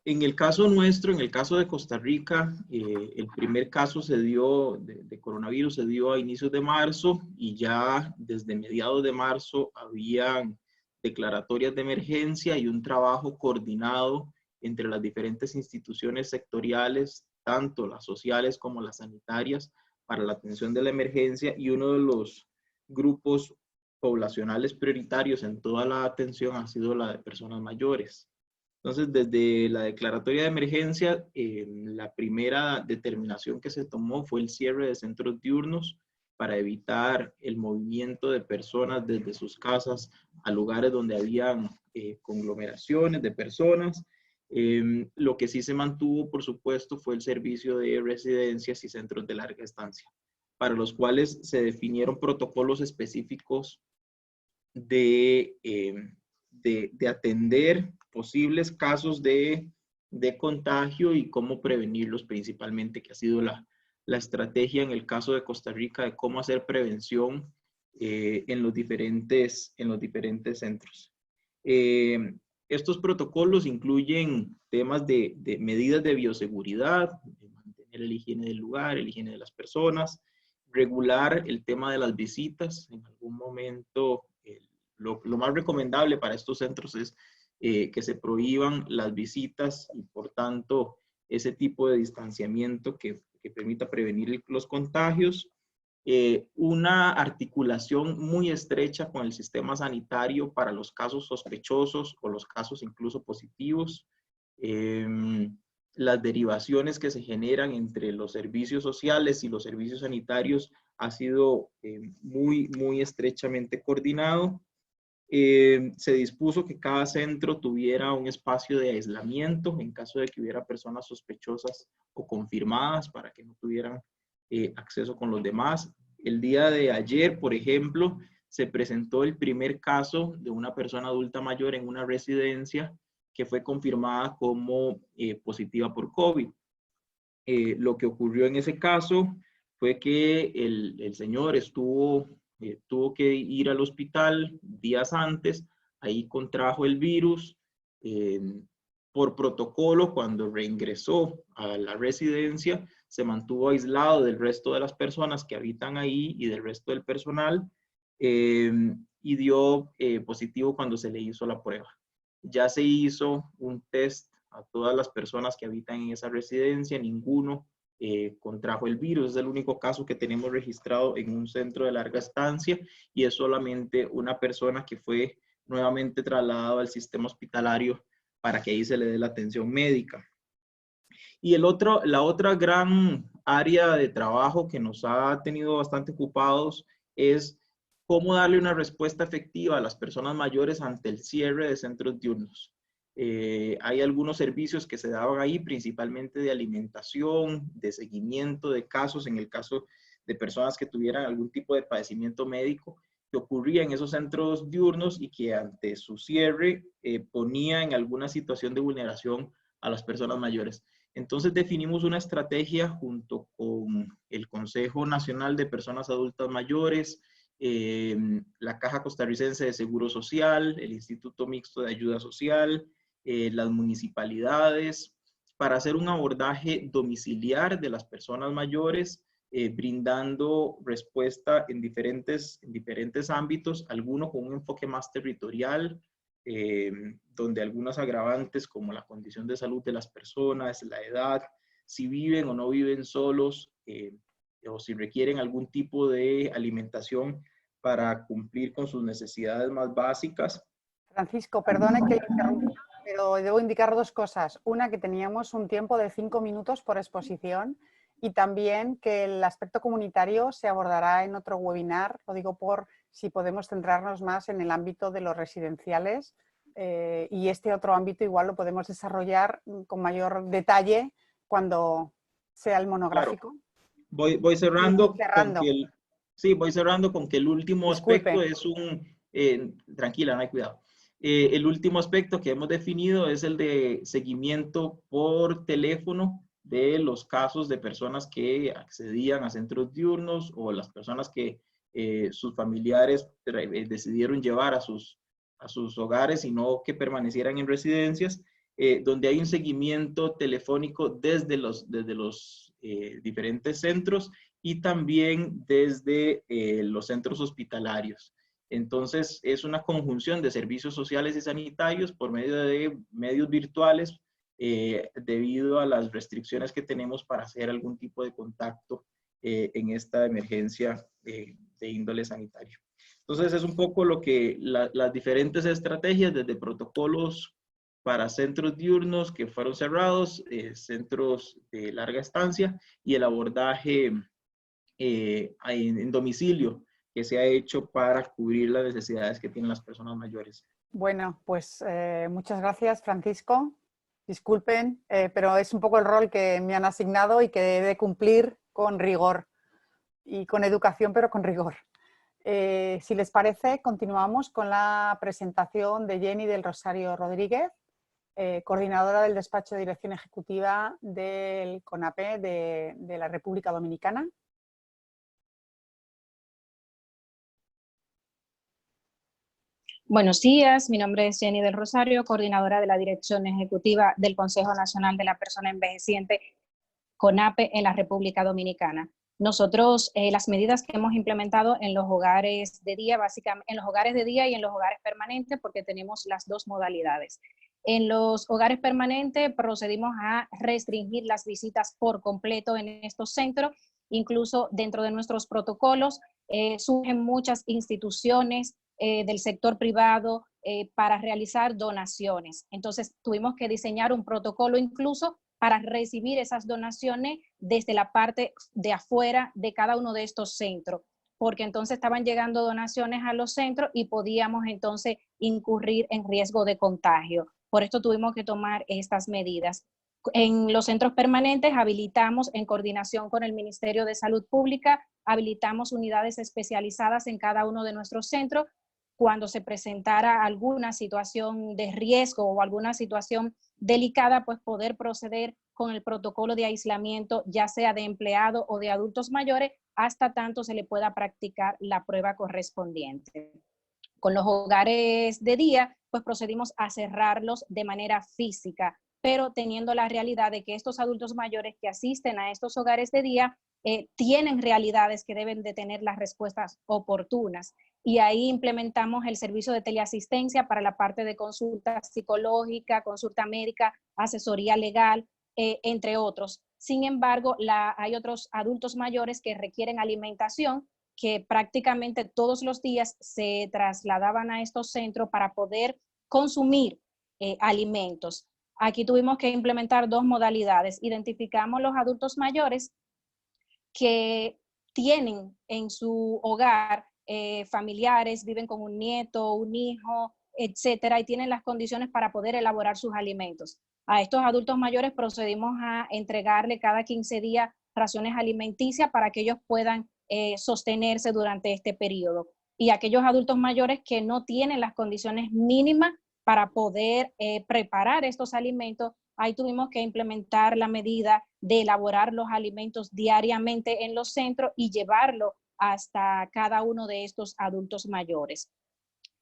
Speaker 6: el caso nuestro, en el caso de Costa Rica, el primer caso de coronavirus se dio a inicios de marzo, y ya desde mediados de marzo habían declaratorias de emergencia y un trabajo coordinado entre las diferentes instituciones sectoriales, tanto las sociales como las sanitarias, para la atención de la emergencia, y uno de los grupos poblacionales prioritarios en toda la atención ha sido la de personas mayores. Entonces, desde la declaratoria de emergencia, la primera determinación que se tomó fue el cierre de centros diurnos para evitar el movimiento de personas desde sus casas a lugares donde habían conglomeraciones de personas. Lo que sí se mantuvo, por supuesto, fue el servicio de residencias y centros de larga estancia, para los cuales se definieron protocolos específicos de atender posibles casos de contagio y cómo prevenirlos principalmente, que ha sido la estrategia en el caso de Costa Rica de cómo hacer prevención en los diferentes centros. Estos protocolos incluyen temas de medidas de bioseguridad, de mantener la higiene del lugar, la higiene de las personas, regular el tema de las visitas. En algún momento, lo más recomendable para estos centros es que se prohíban las visitas y, por tanto, ese tipo de distanciamiento que permita prevenir los contagios. una articulación muy estrecha con el sistema sanitario para los casos sospechosos o los casos incluso positivos, las derivaciones que se generan entre los servicios sociales y los servicios sanitarios ha sido muy estrechamente coordinado. Se dispuso que cada centro tuviera un espacio de aislamiento en caso de que hubiera personas sospechosas o confirmadas para que no tuvieran acceso con los demás. El día de ayer, por ejemplo, se presentó el primer caso de una persona adulta mayor en una residencia que fue confirmada como positiva por COVID. Lo que ocurrió en ese caso fue que el señor tuvo que ir al hospital días antes, ahí contrajo el virus. Por protocolo, cuando reingresó a la residencia, se mantuvo aislado del resto de las personas que habitan ahí y del resto del personal, y dio positivo cuando se le hizo la prueba. Ya se hizo un test a todas las personas que habitan en esa residencia, ninguno contrajo el virus. Es el único caso que tenemos registrado en un centro de larga estancia y es solamente una persona que fue nuevamente trasladado al sistema hospitalario para que ahí se le dé la atención médica. Y la otra gran área de trabajo que nos ha tenido bastante ocupados es cómo darle una respuesta efectiva a las personas mayores ante el cierre de centros diurnos. Hay algunos servicios que se daban ahí, principalmente de alimentación, de seguimiento de casos, en el caso de personas que tuvieran algún tipo de padecimiento médico, que ocurría en esos centros diurnos y que ante su cierre ponía en alguna situación de vulneración a las personas mayores. Entonces definimos una estrategia junto con el Consejo Nacional de Personas Adultas Mayores, la Caja Costarricense de Seguro Social, el Instituto Mixto de Ayuda Social, las municipalidades, para hacer un abordaje domiciliar de las personas mayores, brindando respuesta en diferentes ámbitos, algunos con un enfoque más territorial, donde algunas agravantes como la condición de salud de las personas, la edad, si viven o no viven solos, o si requieren algún tipo de alimentación para cumplir con sus necesidades más básicas.
Speaker 5: Francisco, perdone que le interrumpa, pero debo indicar dos cosas. Una, que teníamos un tiempo de 5 minutos por exposición y también que el aspecto comunitario se abordará en otro webinar. Lo digo por si podemos centrarnos más en el ámbito de los residenciales, y este otro ámbito igual lo podemos desarrollar con mayor detalle cuando sea el monográfico.
Speaker 6: Claro. Voy cerrando. Voy cerrando con que el último
Speaker 5: Disculpe.
Speaker 6: aspecto es tranquila, no hay cuidado. El último aspecto que hemos definido es el de seguimiento por teléfono de los casos de personas que accedían a centros diurnos o las personas que sus familiares decidieron llevar a sus hogares y no que permanecieran en residencias, donde hay un seguimiento telefónico desde los diferentes centros y también desde los centros hospitalarios. Entonces, es una conjunción de servicios sociales y sanitarios por medio de medios virtuales, debido a las restricciones que tenemos para hacer algún tipo de contacto en esta emergencia de índole sanitario. Entonces, es un poco lo que las diferentes estrategias, desde protocolos para centros diurnos que fueron cerrados, centros de larga estancia y el abordaje en domicilio que se ha hecho para cubrir las necesidades que tienen las personas mayores.
Speaker 5: Bueno, pues muchas gracias, Francisco. Disculpen, pero es un poco el rol que me han asignado y que debe cumplir con rigor y con educación, pero con rigor. Si les parece, continuamos con la presentación de Jenny del Rosario Rodríguez, coordinadora del despacho de dirección ejecutiva del CONAPE de la República Dominicana.
Speaker 7: Buenos días, mi nombre es Jenny del Rosario, coordinadora de la Dirección Ejecutiva del Consejo Nacional de la Persona Envejeciente, CONAPE, en la República Dominicana. Nosotros, las medidas que hemos implementado en los hogares de día, básicamente en los hogares de día y en los hogares permanentes, porque tenemos las dos modalidades. En los hogares permanentes procedimos a restringir las visitas por completo en estos centros Incluso dentro de nuestros protocolos surgen muchas instituciones del sector privado para realizar donaciones. Entonces tuvimos que diseñar un protocolo incluso para recibir esas donaciones desde la parte de afuera de cada uno de estos centros, porque entonces estaban llegando donaciones a los centros y podíamos entonces incurrir en riesgo de contagio. Por esto tuvimos que tomar estas medidas. En los centros permanentes habilitamos, en coordinación con el Ministerio de Salud Pública, habilitamos unidades especializadas en cada uno de nuestros centros. Cuando se presentara alguna situación de riesgo o alguna situación delicada, pues poder proceder con el protocolo de aislamiento, ya sea de empleado o de adultos mayores, hasta tanto se le pueda practicar la prueba correspondiente. Con los hogares de día, pues procedimos a cerrarlos de manera física, pero teniendo la realidad de que estos adultos mayores que asisten a estos hogares de día tienen realidades que deben de tener las respuestas oportunas. Y ahí implementamos el servicio de teleasistencia para la parte de consulta psicológica, consulta médica, asesoría legal, entre otros. Sin embargo, hay otros adultos mayores que requieren alimentación, que prácticamente todos los días se trasladaban a estos centros para poder consumir alimentos. Aquí tuvimos que implementar dos modalidades. Identificamos los adultos mayores que tienen en su hogar familiares, viven con un nieto, un hijo, etcétera, y tienen las condiciones para poder elaborar sus alimentos. A estos adultos mayores procedimos a entregarle cada 15 días raciones alimenticias para que ellos puedan sostenerse durante este periodo. Y aquellos adultos mayores que no tienen las condiciones mínimas para poder preparar estos alimentos, ahí tuvimos que implementar la medida de elaborar los alimentos diariamente en los centros y llevarlo hasta cada uno de estos adultos mayores.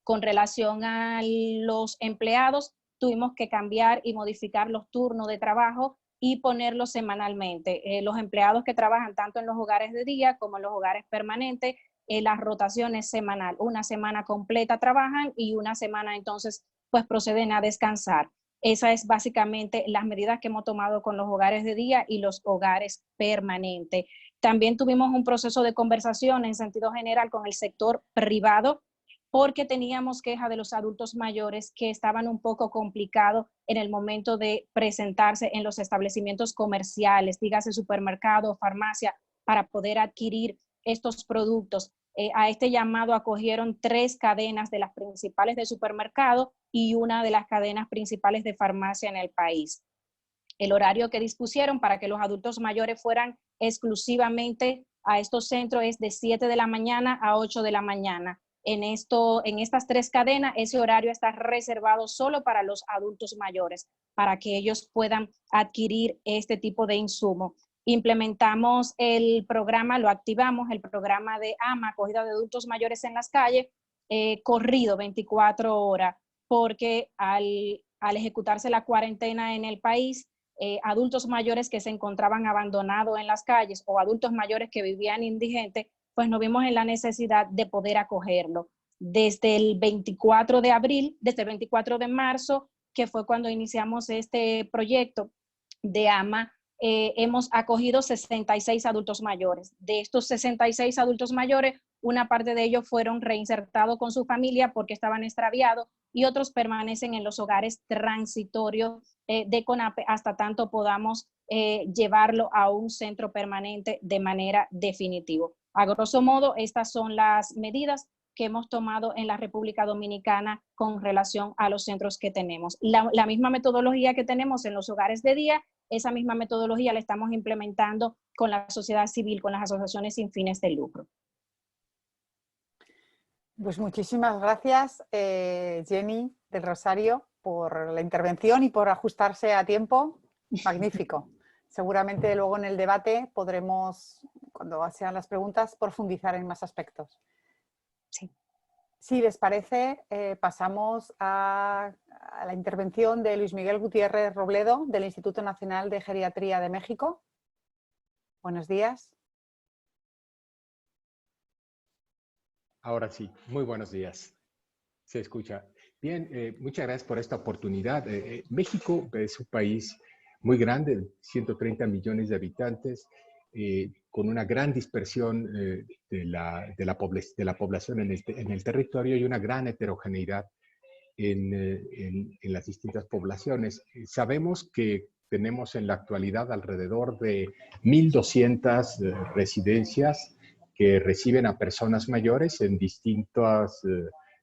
Speaker 7: Con relación a los empleados, tuvimos que cambiar y modificar los turnos de trabajo y ponerlos semanalmente. Los empleados que trabajan tanto en los hogares de día como en los hogares permanentes, la rotación es semanal. Una semana completa trabajan y una semana entonces pues proceden a descansar. Esa es básicamente las medidas que hemos tomado con los hogares de día y los hogares permanentes. También tuvimos un proceso de conversación en sentido general con el sector privado, porque teníamos queja de los adultos mayores que estaban un poco complicados en el momento de presentarse en los establecimientos comerciales, dígase supermercado, farmacia, para poder adquirir estos productos. A este llamado acogieron 3 cadenas de las principales de supermercado y una de las cadenas principales de farmacia en el país. El horario que dispusieron para que los adultos mayores fueran exclusivamente a estos centros es de 7 de la mañana a 8 de la mañana. En estas 3 cadenas, ese horario está reservado solo para los adultos mayores, para que ellos puedan adquirir este tipo de insumo. Implementamos el programa, lo activamos, el programa de AMA, acogida de adultos mayores en las calles, corrido 24 horas, porque al ejecutarse la cuarentena en el país, adultos mayores que se encontraban abandonados en las calles o adultos mayores que vivían indigentes, pues nos vimos en la necesidad de poder acogerlo. Desde el 24 de abril, desde el 24 de marzo, que fue cuando iniciamos este proyecto de AMA, hemos acogido 66 adultos mayores. De estos 66 adultos mayores, una parte de ellos fueron reinsertados con su familia porque estaban extraviados y otros permanecen en los hogares transitorios de CONAPE hasta tanto podamos llevarlo a un centro permanente de manera definitiva. A grosso modo, estas son las medidas que hemos tomado en la República Dominicana con relación a los centros que tenemos. La misma metodología que tenemos en los hogares de día, esa misma metodología la estamos implementando con la sociedad civil, con las asociaciones sin fines de lucro.
Speaker 5: Pues muchísimas gracias, Jenny del Rosario, por la intervención y por ajustarse a tiempo. Magnífico. Seguramente luego en el debate podremos, cuando sean las preguntas, profundizar en más aspectos.
Speaker 7: Sí.
Speaker 5: Si les parece, pasamos a la intervención de Luis Miguel Gutiérrez Robledo, del Instituto Nacional de Geriatría de México. Buenos días.
Speaker 8: Ahora sí, muy buenos días. Se escucha. Bien, muchas gracias por esta oportunidad. México es un país muy grande, 130 millones de habitantes. con una gran dispersión de la población en el territorio y una gran heterogeneidad en las distintas poblaciones. Sabemos que tenemos en la actualidad alrededor de 1.200 residencias que reciben a personas mayores en distintas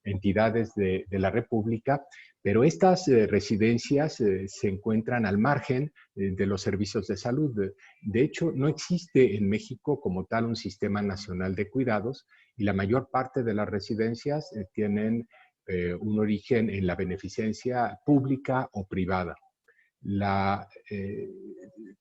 Speaker 8: entidades de la República, pero estas residencias se encuentran al margen de los servicios de salud. De hecho, no existe en México como tal un sistema nacional de cuidados y la mayor parte de las residencias tienen un origen en la beneficencia pública o privada.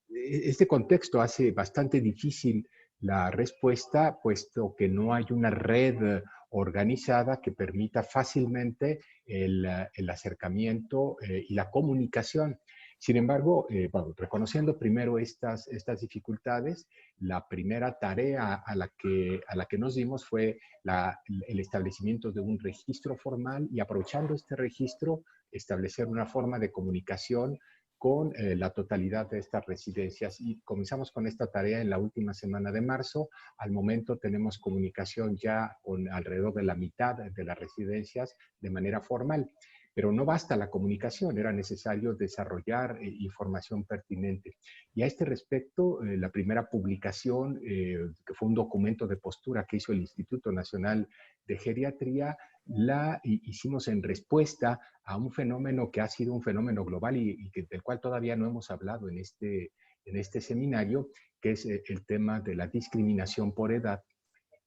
Speaker 8: Este contexto hace bastante difícil la respuesta, puesto que no hay una red organizada que permita fácilmente el acercamiento y la comunicación. Sin embargo, bueno, reconociendo primero estas dificultades, la primera tarea a la que nos dimos fue el establecimiento de un registro formal y, aprovechando este registro, establecer una forma de comunicación con la totalidad de estas residencias. Y comenzamos con esta tarea en la última semana de marzo. Al momento tenemos comunicación ya con alrededor de la mitad de las residencias de manera formal. Pero no basta la comunicación, era necesario desarrollar información pertinente. Y a este respecto, la primera publicación, que fue un documento de postura que hizo el Instituto Nacional de Geriatría, la hicimos en respuesta a un fenómeno que ha sido un fenómeno global y del cual todavía no hemos hablado en este seminario, que es el tema de la discriminación por edad.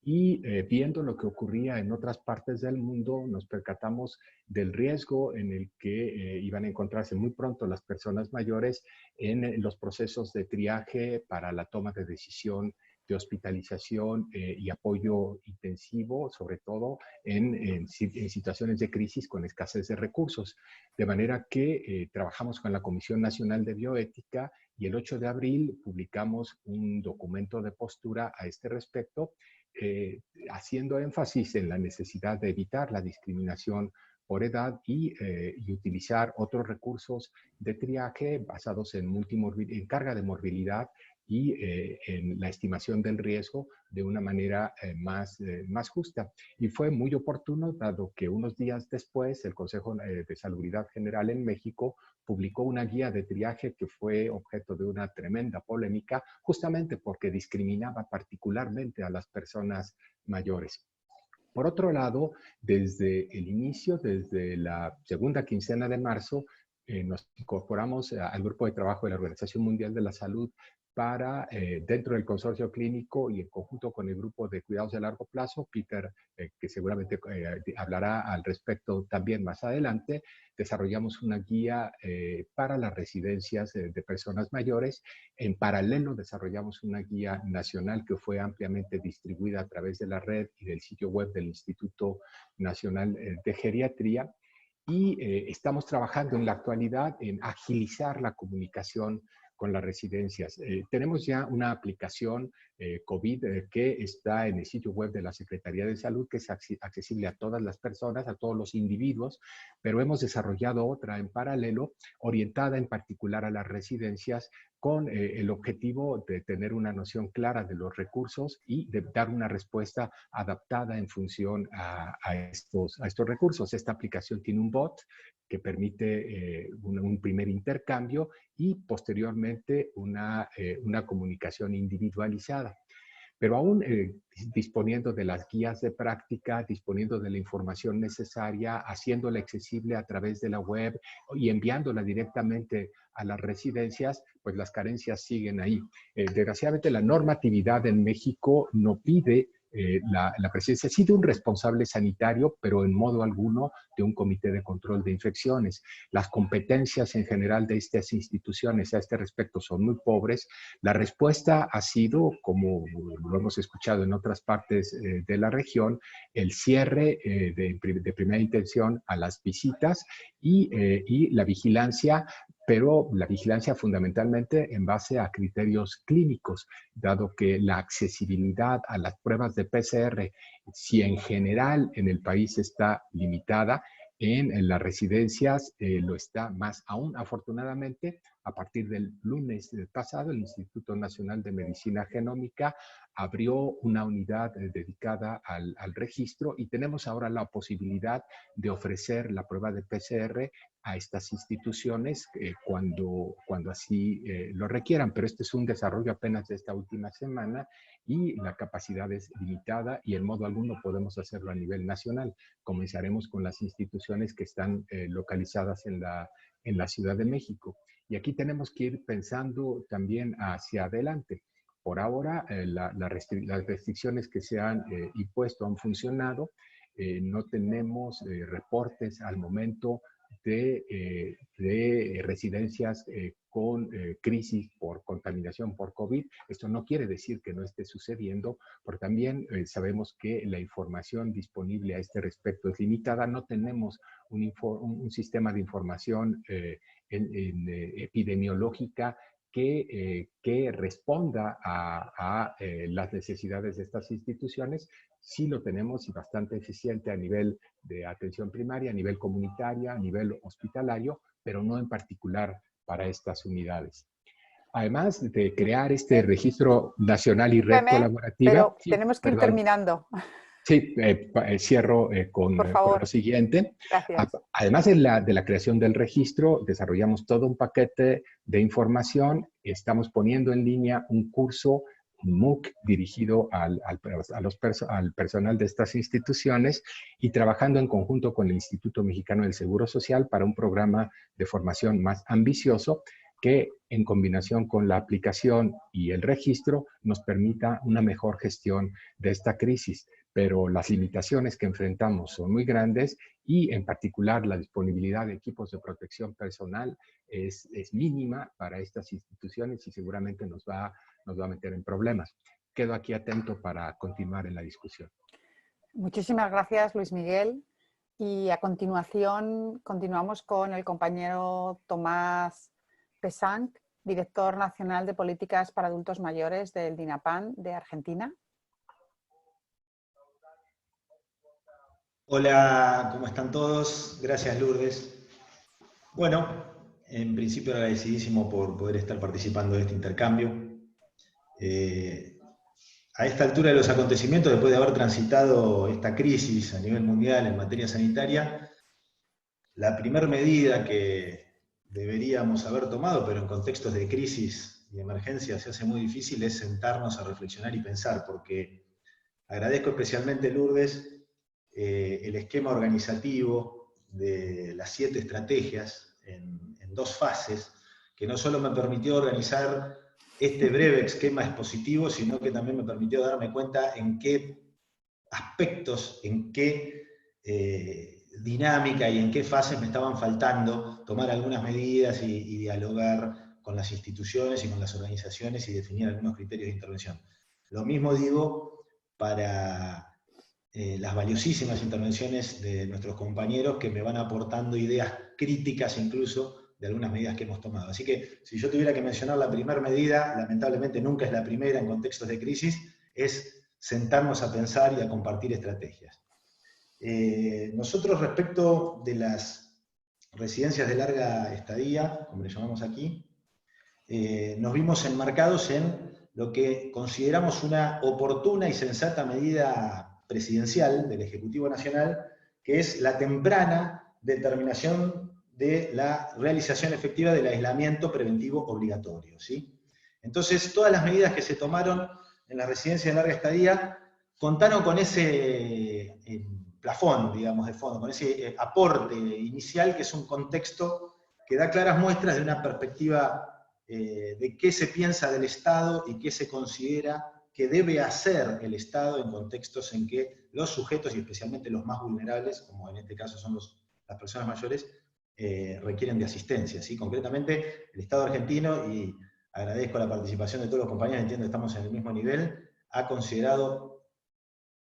Speaker 8: Y viendo lo que ocurría en otras partes del mundo, nos percatamos del riesgo en el que iban a encontrarse muy pronto las personas mayores en los procesos de triaje para la toma de decisión de hospitalización y apoyo intensivo, sobre todo en situaciones de crisis con escasez de recursos. De manera que trabajamos con la Comisión Nacional de Bioética y el 8 de abril publicamos un documento de postura a este respecto, haciendo énfasis en la necesidad de evitar la discriminación por edad y utilizar otros recursos de triaje basados en carga de morbilidad y en la estimación del riesgo de una manera más justa. Y fue muy oportuno, dado que unos días después el Consejo de Salubridad General en México publicó una guía de triaje que fue objeto de una tremenda polémica, justamente porque discriminaba particularmente a las personas mayores. Por otro lado, desde el inicio, desde la segunda quincena de marzo, nos incorporamos al grupo de trabajo de la Organización Mundial de la Salud para, dentro del consorcio clínico y en conjunto con el grupo de cuidados de largo plazo, Peter, que seguramente hablará al respecto también más adelante, desarrollamos una guía para las residencias de personas mayores. En paralelo, desarrollamos una guía nacional que fue ampliamente distribuida a través de la red y del sitio web del Instituto Nacional de Geriatría. Y estamos trabajando en la actualidad en agilizar la comunicación con las residencias. Tenemos ya una aplicación COVID que está en el sitio web de la Secretaría de Salud, que es accesible a todas las personas, a todos los individuos, pero hemos desarrollado otra en paralelo, orientada en particular a las residencias, con el objetivo de tener una noción clara de los recursos y de dar una respuesta adaptada en función a estos recursos. Esta aplicación tiene un bot que permite un primer intercambio y posteriormente una comunicación individualizada. Pero aún disponiendo de las guías de práctica, disponiendo de la información necesaria, haciéndola accesible a través de la web y enviándola directamente a las residencias, pues las carencias siguen ahí. Desgraciadamente, la normatividad en México no pide la presencia sí de un responsable sanitario, pero en modo alguno de un comité de control de infecciones. Las competencias en general de estas instituciones a este respecto son muy pobres. La respuesta ha sido, como lo hemos escuchado en otras partes de la región, el cierre de primera intención a las visitas y la vigilancia, pero la vigilancia fundamentalmente en base a criterios clínicos, dado que la accesibilidad a las pruebas de PCR, si en general en el país está limitada, en las residencias lo está más aún, afortunadamente, A partir del lunes pasado, el Instituto Nacional de Medicina Genómica abrió una unidad dedicada al registro y tenemos ahora la posibilidad de ofrecer la prueba de PCR a estas instituciones cuando así lo requieran. Pero este es un desarrollo apenas de esta última semana y la capacidad es limitada y en modo alguno podemos hacerlo a nivel nacional. Comenzaremos con las instituciones que están localizadas en la Ciudad de México. Y aquí tenemos que ir pensando también hacia adelante. Por ahora, las restricciones que se han impuesto han funcionado. No tenemos reportes al momento de residencias con crisis por contaminación por COVID. Esto no quiere decir que no esté sucediendo, porque también sabemos que la información disponible a este respecto es limitada. No tenemos un sistema de información epidemiológica que responda a las necesidades de estas instituciones. Sí lo tenemos y bastante eficiente a nivel de atención primaria, a nivel comunitaria, a nivel hospitalario, pero no en particular para estas unidades. Además de crear este registro nacional y red colaborativa...
Speaker 5: Pero sí, tenemos que ir terminando.
Speaker 8: Sí, cierro con lo siguiente.
Speaker 5: Gracias.
Speaker 8: Además de la creación del registro, desarrollamos todo un paquete de información. Estamos poniendo en línea un curso MOOC dirigido al personal de estas instituciones y trabajando en conjunto con el Instituto Mexicano del Seguro Social para un programa de formación más ambicioso que en combinación con la aplicación y el registro nos permita una mejor gestión de esta crisis. Pero las limitaciones que enfrentamos son muy grandes y en particular la disponibilidad de equipos de protección personal es mínima para estas instituciones y seguramente nos va a meter en problemas. Quedo aquí atento para continuar en la discusión.
Speaker 5: Muchísimas gracias, Luis Miguel. Y a continuación continuamos con el compañero Tomás Pesanc, director nacional de políticas para adultos mayores del DINAPAN de Argentina.
Speaker 9: Hola, ¿cómo están todos? Gracias, Lourdes. Bueno, en principio agradecidísimo por poder estar participando de este intercambio. A esta altura de los acontecimientos, después de haber transitado esta crisis a nivel mundial en materia sanitaria, la primera medida que deberíamos haber tomado, pero en contextos de crisis y emergencia se hace muy difícil, es sentarnos a reflexionar y pensar, porque agradezco especialmente, Lourdes, el esquema organizativo de las 7 estrategias en 2 fases, que no solo me permitió organizar este breve esquema expositivo, sino que también me permitió darme cuenta en qué aspectos, en qué dinámica y en qué fases me estaban faltando tomar algunas medidas y dialogar con las instituciones y con las organizaciones y definir algunos criterios de intervención. Lo mismo digo para las valiosísimas intervenciones de nuestros compañeros que me van aportando ideas críticas incluso de algunas medidas que hemos tomado. Así que si yo tuviera que mencionar la primera medida, lamentablemente nunca es la primera en contextos de crisis, es sentarnos a pensar y a compartir estrategias. Nosotros respecto de las residencias de larga estadía, como le llamamos aquí, nos vimos enmarcados en lo que consideramos una oportuna y sensata medida presidencial del Ejecutivo Nacional, que es la temprana determinación de la realización efectiva del aislamiento preventivo obligatorio, ¿sí? Entonces, todas las medidas que se tomaron en la residencia de larga estadía contaron con ese plafón, digamos, de fondo, con ese aporte inicial, que es un contexto que da claras muestras de una perspectiva de qué se piensa del Estado y qué se considera que debe hacer el Estado en contextos en que los sujetos, y especialmente los más vulnerables, como en este caso son las personas mayores, requieren de asistencia, ¿sí? Concretamente, el Estado argentino, y agradezco la participación de todos los compañeros, entiendo que estamos en el mismo nivel, ha considerado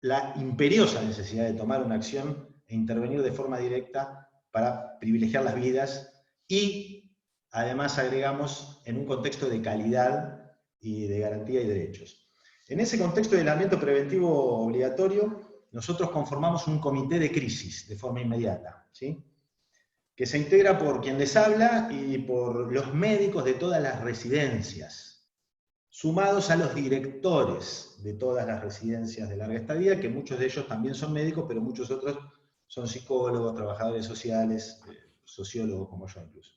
Speaker 9: la imperiosa necesidad de tomar una acción e intervenir de forma directa para privilegiar las vidas y, además, agregamos, en un contexto de calidad y de garantía y derechos. En ese contexto de aislamiento preventivo obligatorio, nosotros conformamos un comité de crisis de forma inmediata, ¿sí? que se integra por quien les habla y por los médicos de todas las residencias, sumados a los directores de todas las residencias de larga estadía, que muchos de ellos también son médicos, pero muchos otros son psicólogos, trabajadores sociales, sociólogos como yo incluso.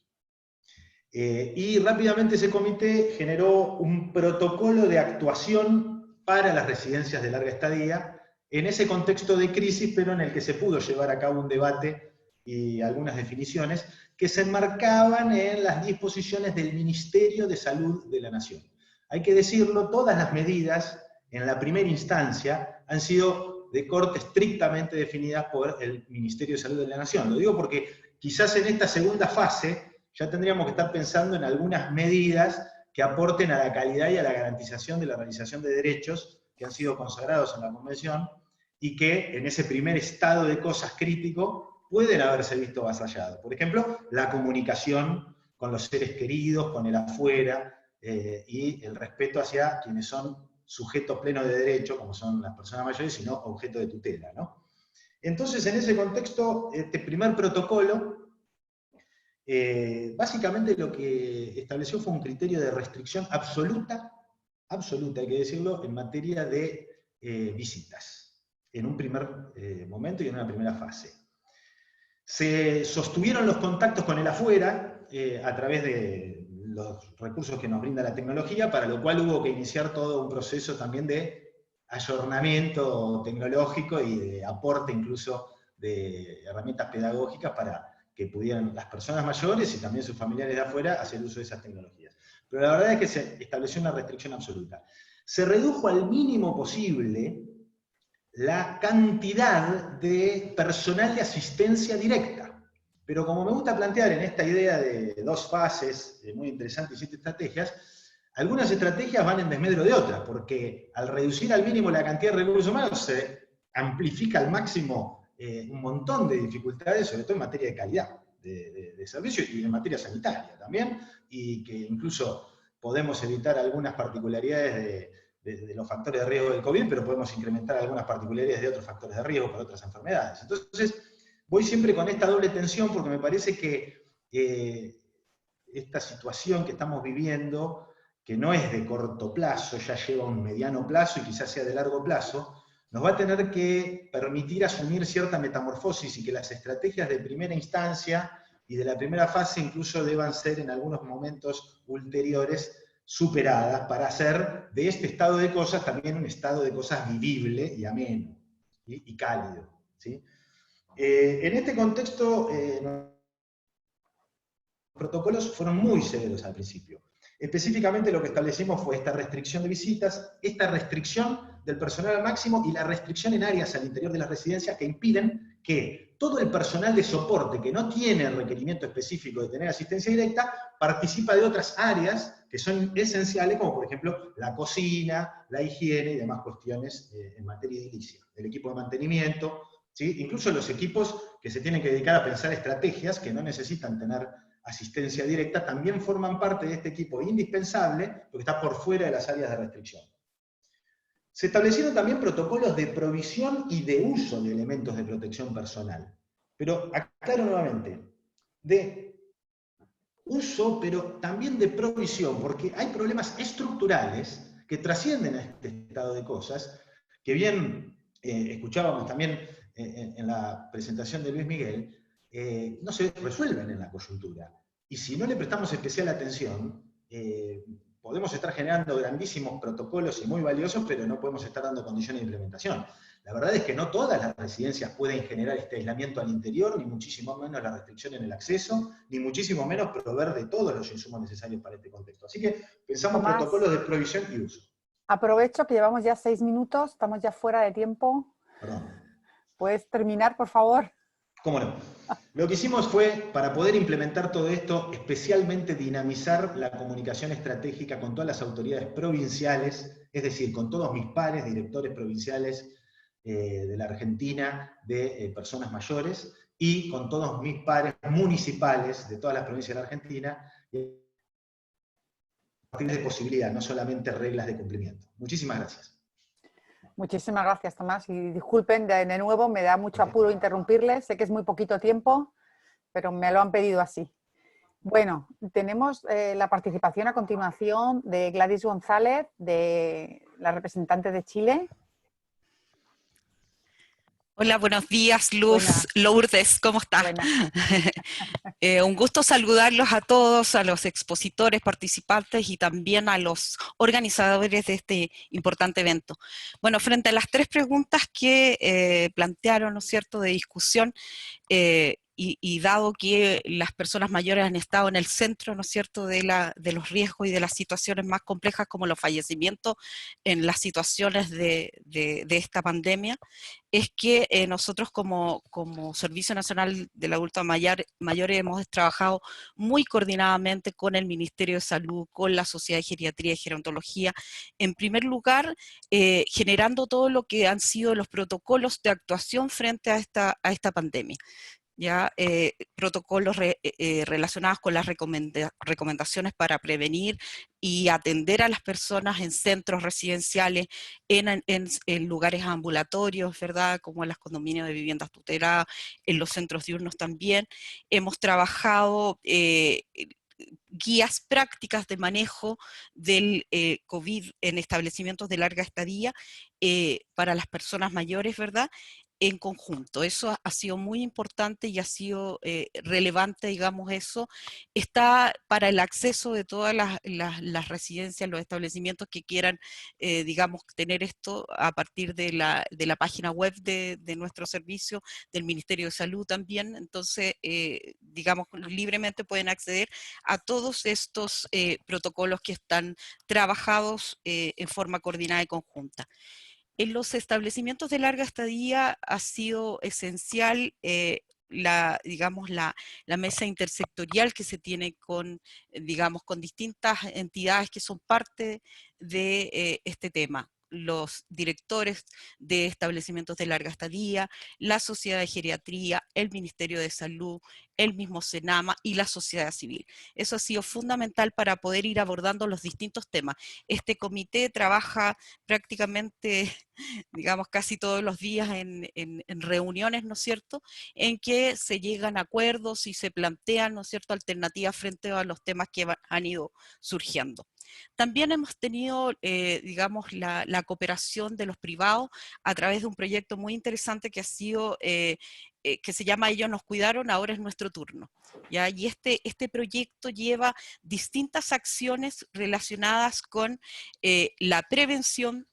Speaker 9: Y rápidamente ese comité generó un protocolo de actuación para las residencias de larga estadía, en ese contexto de crisis, pero en el que se pudo llevar a cabo un debate y algunas definiciones que se enmarcaban en las disposiciones del Ministerio de Salud de la Nación. Hay que decirlo, todas las medidas en la primera instancia han sido de corte estrictamente definidas por el Ministerio de Salud de la Nación. Lo digo porque quizás en esta segunda fase ya tendríamos que estar pensando en algunas medidas que aporten a la calidad y a la garantización de la realización de derechos que han sido consagrados en la Convención y que en ese primer estado de cosas crítico pueden haberse visto avasallados. Por ejemplo, la comunicación con los seres queridos, con el afuera, y el respeto hacia quienes son sujetos plenos de derecho, como son las personas mayores, y no objeto de tutela, ¿no? Entonces, en ese contexto, este primer protocolo, básicamente lo que estableció fue un criterio de restricción absoluta, hay que decirlo, en materia de visitas, en un primer momento y en una primera fase. Se sostuvieron los contactos con el afuera a través de los recursos que nos brinda la tecnología, para lo cual hubo que iniciar todo un proceso también de ayornamiento tecnológico y de aporte incluso de herramientas pedagógicas para que pudieran las personas mayores y también sus familiares de afuera hacer uso de esas tecnologías. Pero la verdad es que se estableció una restricción absoluta. Se redujo al mínimo posible la cantidad de personal de asistencia directa. Pero como me gusta plantear en esta idea de 2 fases, muy interesante y 7 estrategias, algunas estrategias van en desmedro de otras, porque al reducir al mínimo la cantidad de recursos humanos se amplifica al máximo un montón de dificultades, sobre todo en materia de calidad de servicio y en materia sanitaria también, y que incluso podemos evitar algunas particularidades de los factores de riesgo del COVID, pero podemos incrementar algunas particularidades de otros factores de riesgo para otras enfermedades. Entonces, voy siempre con esta doble tensión porque me parece que esta situación que estamos viviendo, que no es de corto plazo, ya lleva un mediano plazo y quizás sea de largo plazo, nos va a tener que permitir asumir cierta metamorfosis y que las estrategias de primera instancia y de la primera fase incluso deban ser en algunos momentos ulteriores superadas para hacer de este estado de cosas también un estado de cosas vivible y ameno y cálido, ¿sí? En este contexto, los protocolos fueron muy severos al principio. Específicamente lo que establecimos fue esta restricción de visitas, esta restricción del personal al máximo y la restricción en áreas al interior de las residencias que impiden que todo el personal de soporte que no tiene el requerimiento específico de tener asistencia directa participa de otras áreas que son esenciales, como por ejemplo la cocina, la higiene y demás cuestiones en materia edilicia, el equipo de mantenimiento, ¿sí? Incluso los equipos que se tienen que dedicar a pensar estrategias que no necesitan tener asistencia directa, también forman parte de este equipo indispensable, porque está por fuera de las áreas de restricción. Se establecieron también protocolos de provisión y de uso de elementos de protección personal. Pero aclaro nuevamente, de uso, pero también de provisión, porque hay problemas estructurales que trascienden a este estado de cosas, que bien escuchábamos también en la presentación de Luis Miguel, no se resuelven en la coyuntura. Y si no le prestamos especial atención, podemos estar generando grandísimos protocolos y muy valiosos, pero no podemos estar dando condiciones de implementación. La verdad es que no todas las residencias pueden generar este aislamiento al interior, ni muchísimo menos la restricción en el acceso, ni muchísimo menos proveer de todos los insumos necesarios para este contexto. Así que pensamos
Speaker 5: Tomás,
Speaker 9: protocolos de provisión y uso.
Speaker 5: Aprovecho que llevamos ya 6 minutos, estamos ya fuera de tiempo.
Speaker 9: Perdón.
Speaker 5: ¿Puedes terminar, por favor?
Speaker 9: ¿Cómo no? Lo que hicimos fue, para poder implementar todo esto, especialmente dinamizar la comunicación estratégica con todas las autoridades provinciales, es decir, con todos mis pares, directores provinciales de la Argentina, de personas mayores, y con todos mis pares municipales de todas las provincias de la Argentina, a partir de posibilidad, no solamente reglas de cumplimiento. Muchísimas gracias.
Speaker 5: Muchísimas gracias, Tomás. Y disculpen de nuevo, me da mucho apuro interrumpirles. Sé que es muy poquito tiempo, pero me lo han pedido así. Bueno, tenemos la participación a continuación de Gladys González, de la representante de Chile.
Speaker 10: Hola, buenos días, Luz.
Speaker 5: Buenas.
Speaker 10: Lourdes, ¿cómo estás? Un gusto saludarlos a todos, a los expositores, participantes y también a los organizadores de este importante evento. Bueno, frente a las tres preguntas que plantearon, ¿no es cierto?, de discusión, y dado que las personas mayores han estado en el centro, ¿no es cierto?, de los riesgos y de las situaciones más complejas como los fallecimientos en las situaciones de esta pandemia, es que nosotros como Servicio Nacional del Adulto Mayor hemos trabajado muy coordinadamente con el Ministerio de Salud, con la Sociedad de Geriatría y Gerontología, en primer lugar, generando todo lo que han sido los protocolos de actuación frente a esta pandemia. Ya, protocolos relacionados con las recomendaciones para prevenir y atender a las personas en centros residenciales, en lugares ambulatorios, ¿verdad?, como en los condominios de viviendas tuteladas, en los centros diurnos también. Hemos trabajado guías prácticas de manejo del COVID en establecimientos de larga estadía para las personas mayores, ¿verdad?, en conjunto. Eso ha sido muy importante y ha sido relevante, digamos, eso. Está para el acceso de todas las residencias, los establecimientos que quieran, digamos, tener esto a partir de la página web de nuestro servicio, del Ministerio de Salud también. Entonces, digamos, libremente pueden acceder a todos estos protocolos que están trabajados en forma coordinada y conjunta. En los establecimientos de larga estadía ha sido esencial digamos, la mesa intersectorial que se tiene con, digamos, con distintas entidades que son parte de este tema. Los directores de establecimientos de larga estadía, la Sociedad de Geriatría, el Ministerio de Salud, el mismo Senama y la sociedad civil. Eso ha sido fundamental para poder ir abordando los distintos temas. Este comité trabaja prácticamente, digamos, casi todos los días en reuniones, ¿no es cierto?, en que se llegan a acuerdos y se plantean, ¿no es cierto?, alternativas frente a los temas que han ido surgiendo. También hemos tenido, digamos, la cooperación de los privados a través de un proyecto muy interesante que ha sido, que se llama Ellos nos cuidaron, ahora es nuestro turno. ¿Ya? Y este proyecto lleva distintas acciones relacionadas con la prevención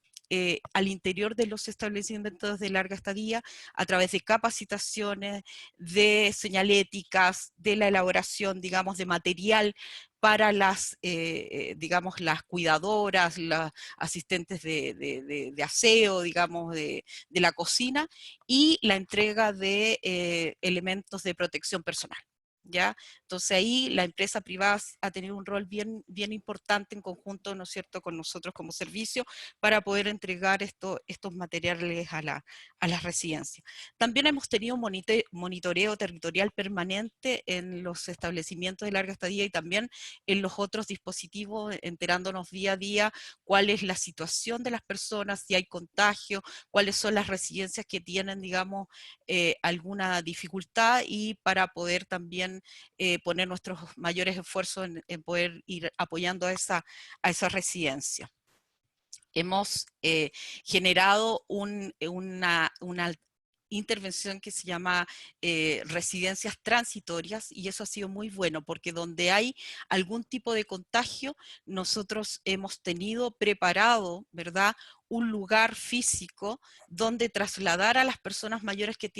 Speaker 10: al interior de los establecimientos de larga estadía, a través de capacitaciones, de señaléticas, de la elaboración, digamos, de material para las, digamos, las cuidadoras, las asistentes de aseo, digamos, de la cocina, y la entrega de elementos de protección personal. ¿Ya? Entonces ahí la empresa privada ha tenido un rol bien importante en conjunto, ¿no es cierto?, con nosotros como servicio para poder entregar estos materiales a las residencias. También hemos tenido monitoreo territorial permanente en los establecimientos de larga estadía y también en los otros dispositivos, enterándonos día a día cuál es la situación de las personas, si hay contagio, cuáles son las residencias que tienen, digamos, alguna dificultad, y para poder también poner nuestros mayores esfuerzos en poder ir apoyando a esa residencia. Hemos generado una intervención que se llama residencias transitorias, y eso ha sido muy bueno porque donde hay algún tipo de contagio, nosotros hemos tenido preparado, ¿verdad?, un lugar físico donde trasladar a las personas mayores que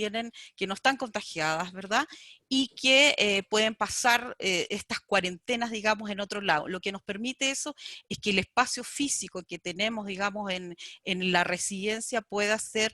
Speaker 10: no están contagiadas, ¿verdad?, y que pueden pasar estas cuarentenas, digamos, en otro lado. Lo que nos permite eso es que el espacio físico que tenemos, digamos, en la residencia pueda ser,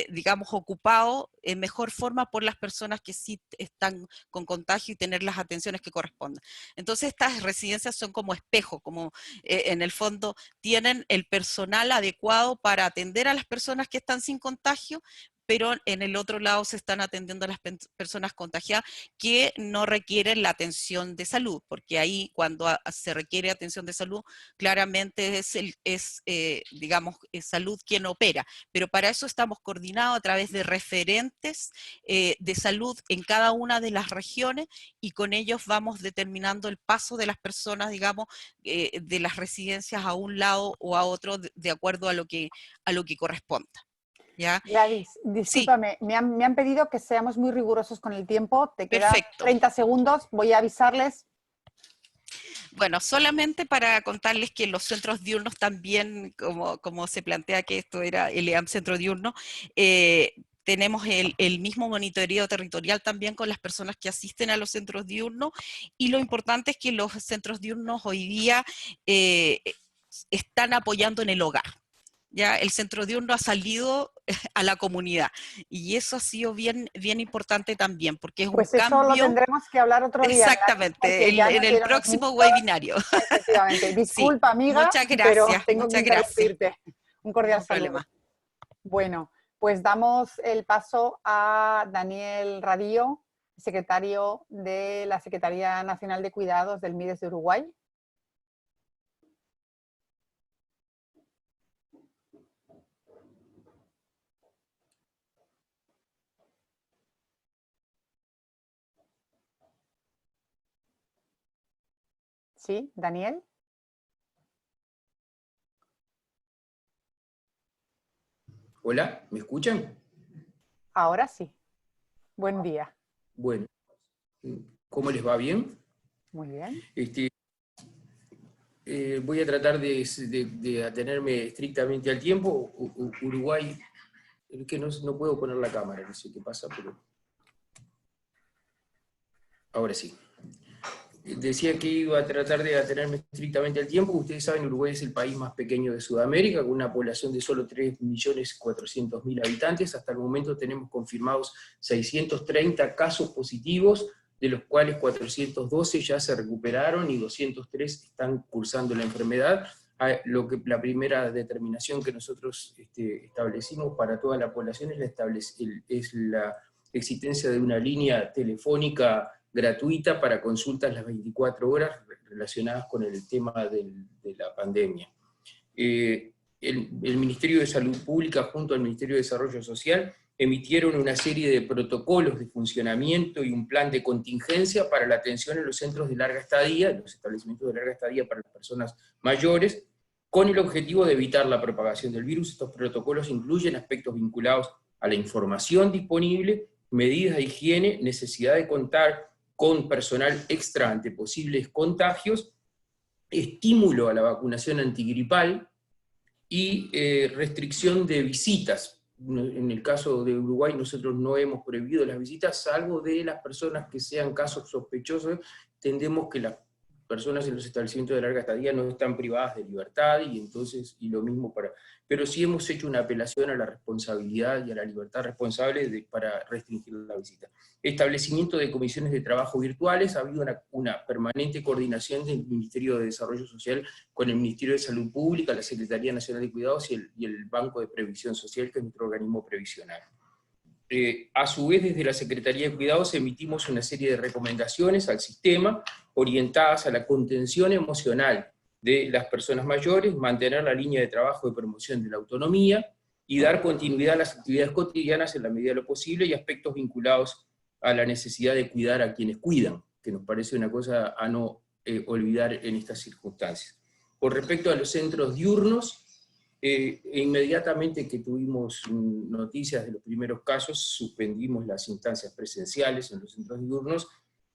Speaker 10: digamos, ocupado en mejor forma por las personas que sí están con contagio y tener las atenciones que correspondan. Entonces estas residencias son como espejo, como en el fondo tienen el personal adecuado para atender a las personas que están sin contagio, pero en el otro lado se están atendiendo a las personas contagiadas que no requieren la atención de salud, porque ahí cuando se requiere atención de salud, claramente digamos, es salud quien opera, pero para eso estamos coordinados a través de referentes de salud en cada una de las regiones, y con ellos vamos determinando el paso de las personas, digamos, de las residencias a un lado o a otro, de acuerdo a lo que corresponda. ¿Ya?
Speaker 5: Gladys, discúlpame, sí. me han pedido que seamos muy rigurosos con el tiempo. Te quedan 30 segundos, voy a avisarles.
Speaker 10: Bueno, solamente para contarles que los centros diurnos también, como se plantea que esto era el EAM centro diurno, tenemos el mismo monitoreo territorial también con las personas que asisten a los centros diurnos, y lo importante es que los centros diurnos hoy día están apoyando en el hogar. Ya el centro diurno ha salido a la comunidad, y eso ha sido bien importante también, porque es
Speaker 5: pues
Speaker 10: un
Speaker 5: eso
Speaker 10: cambio.
Speaker 5: Lo tendremos que hablar otro día.
Speaker 10: Exactamente, en el próximo webinario.
Speaker 5: Efectivamente. Disculpa,
Speaker 10: sí,
Speaker 5: amiga,
Speaker 10: muchas gracias,
Speaker 5: pero tengo
Speaker 10: muchas
Speaker 5: que
Speaker 10: gracias.
Speaker 5: interrumpirte. Un cordial
Speaker 10: No
Speaker 5: saludo.
Speaker 10: problema.
Speaker 5: Bueno, pues damos el paso a Daniel Radillo, secretario de la Secretaría Nacional de Cuidados del MIDES de Uruguay. Sí, Daniel.
Speaker 11: Hola, ¿me escuchan?
Speaker 5: Ahora sí. Buen día.
Speaker 11: Bueno, ¿cómo les va? ¿Bien?
Speaker 5: Muy bien.
Speaker 11: Voy a tratar de atenerme estrictamente al tiempo. Uruguay, es que no puedo poner la cámara, no sé qué pasa, pero ahora sí. Decía que iba a tratar de atenerme estrictamente al tiempo. Ustedes saben, Uruguay es el país más pequeño de Sudamérica, con una población de solo 3.400.000 habitantes. Hasta el momento tenemos confirmados 630 casos positivos, de los cuales 412 ya se recuperaron y 203 están cursando la enfermedad. La primera determinación que nosotros establecimos para toda la población es la existencia de una línea telefónica gratuita para consultas las 24 horas relacionadas con el tema de la pandemia. El Ministerio de Salud Pública junto al Ministerio de Desarrollo Social emitieron una serie de protocolos de funcionamiento y un plan de contingencia para la atención en los centros de larga estadía, los establecimientos de larga estadía para las personas mayores, con el objetivo de evitar la propagación del virus. Estos protocolos incluyen aspectos vinculados a la información disponible, medidas de higiene, necesidad de contar con personal extra ante posibles contagios, estímulo a la vacunación antigripal y restricción de visitas. En el caso de Uruguay nosotros no hemos prohibido las visitas, salvo de las personas que sean casos sospechosos. Entendemos que las personas en los establecimientos de larga estadía no están privadas de libertad, y lo mismo pero sí hemos hecho una apelación a la responsabilidad y a la libertad responsable para restringir la visita. Establecimiento de comisiones de trabajo virtuales. Ha habido una permanente coordinación del Ministerio de Desarrollo Social con el Ministerio de Salud Pública, la Secretaría Nacional de Cuidados y el Banco de Previsión Social, que es nuestro organismo previsional. A su vez, desde la Secretaría de Cuidados emitimos una serie de recomendaciones al sistema orientadas a la contención emocional de las personas mayores, mantener la línea de trabajo de promoción de la autonomía y dar continuidad a las actividades cotidianas en la medida de lo posible, y aspectos vinculados a la necesidad de cuidar a quienes cuidan, que nos parece una cosa a no olvidar en estas circunstancias. Con respecto a los centros diurnos, inmediatamente que tuvimos noticias de los primeros casos, suspendimos las instancias presenciales en los centros diurnos,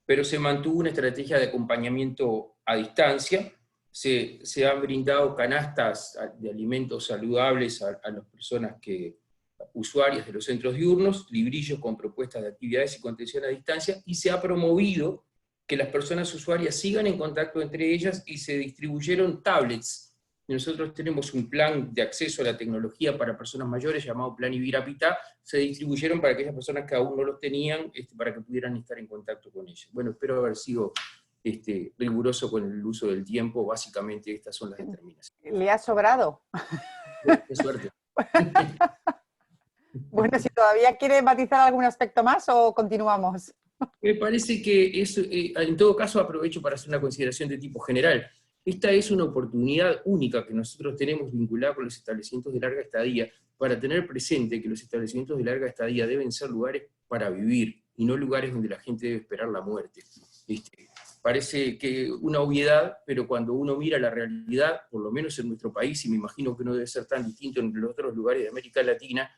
Speaker 11: pero se mantuvo una estrategia de acompañamiento a distancia. Se han brindado canastas de alimentos saludables a las personas usuarias de los centros diurnos, librillos con propuestas de actividades y contención a distancia, y se ha promovido que las personas usuarias sigan en contacto entre ellas, y se distribuyeron tablets. Nosotros tenemos un plan de acceso a la tecnología para personas mayores llamado Plan Ibirapitá. Se distribuyeron para aquellas personas que aún no los tenían, para que pudieran estar en contacto con ellos. Bueno, espero haber sido riguroso con el uso del tiempo. Básicamente estas son las determinaciones.
Speaker 5: ¿Le ha sobrado?
Speaker 11: Qué suerte.
Speaker 5: Bueno, Bueno, si todavía quiere matizar algún aspecto más o continuamos.
Speaker 11: Me parece que en todo caso aprovecho para hacer una consideración de tipo general. Esta es una oportunidad única que nosotros tenemos vinculada con los establecimientos de larga estadía, para tener presente que los establecimientos de larga estadía deben ser lugares para vivir, y no lugares donde la gente debe esperar la muerte. Parece que una obviedad, pero cuando uno mira la realidad, por lo menos en nuestro país, y me imagino que no debe ser tan distinto en los otros lugares de América Latina,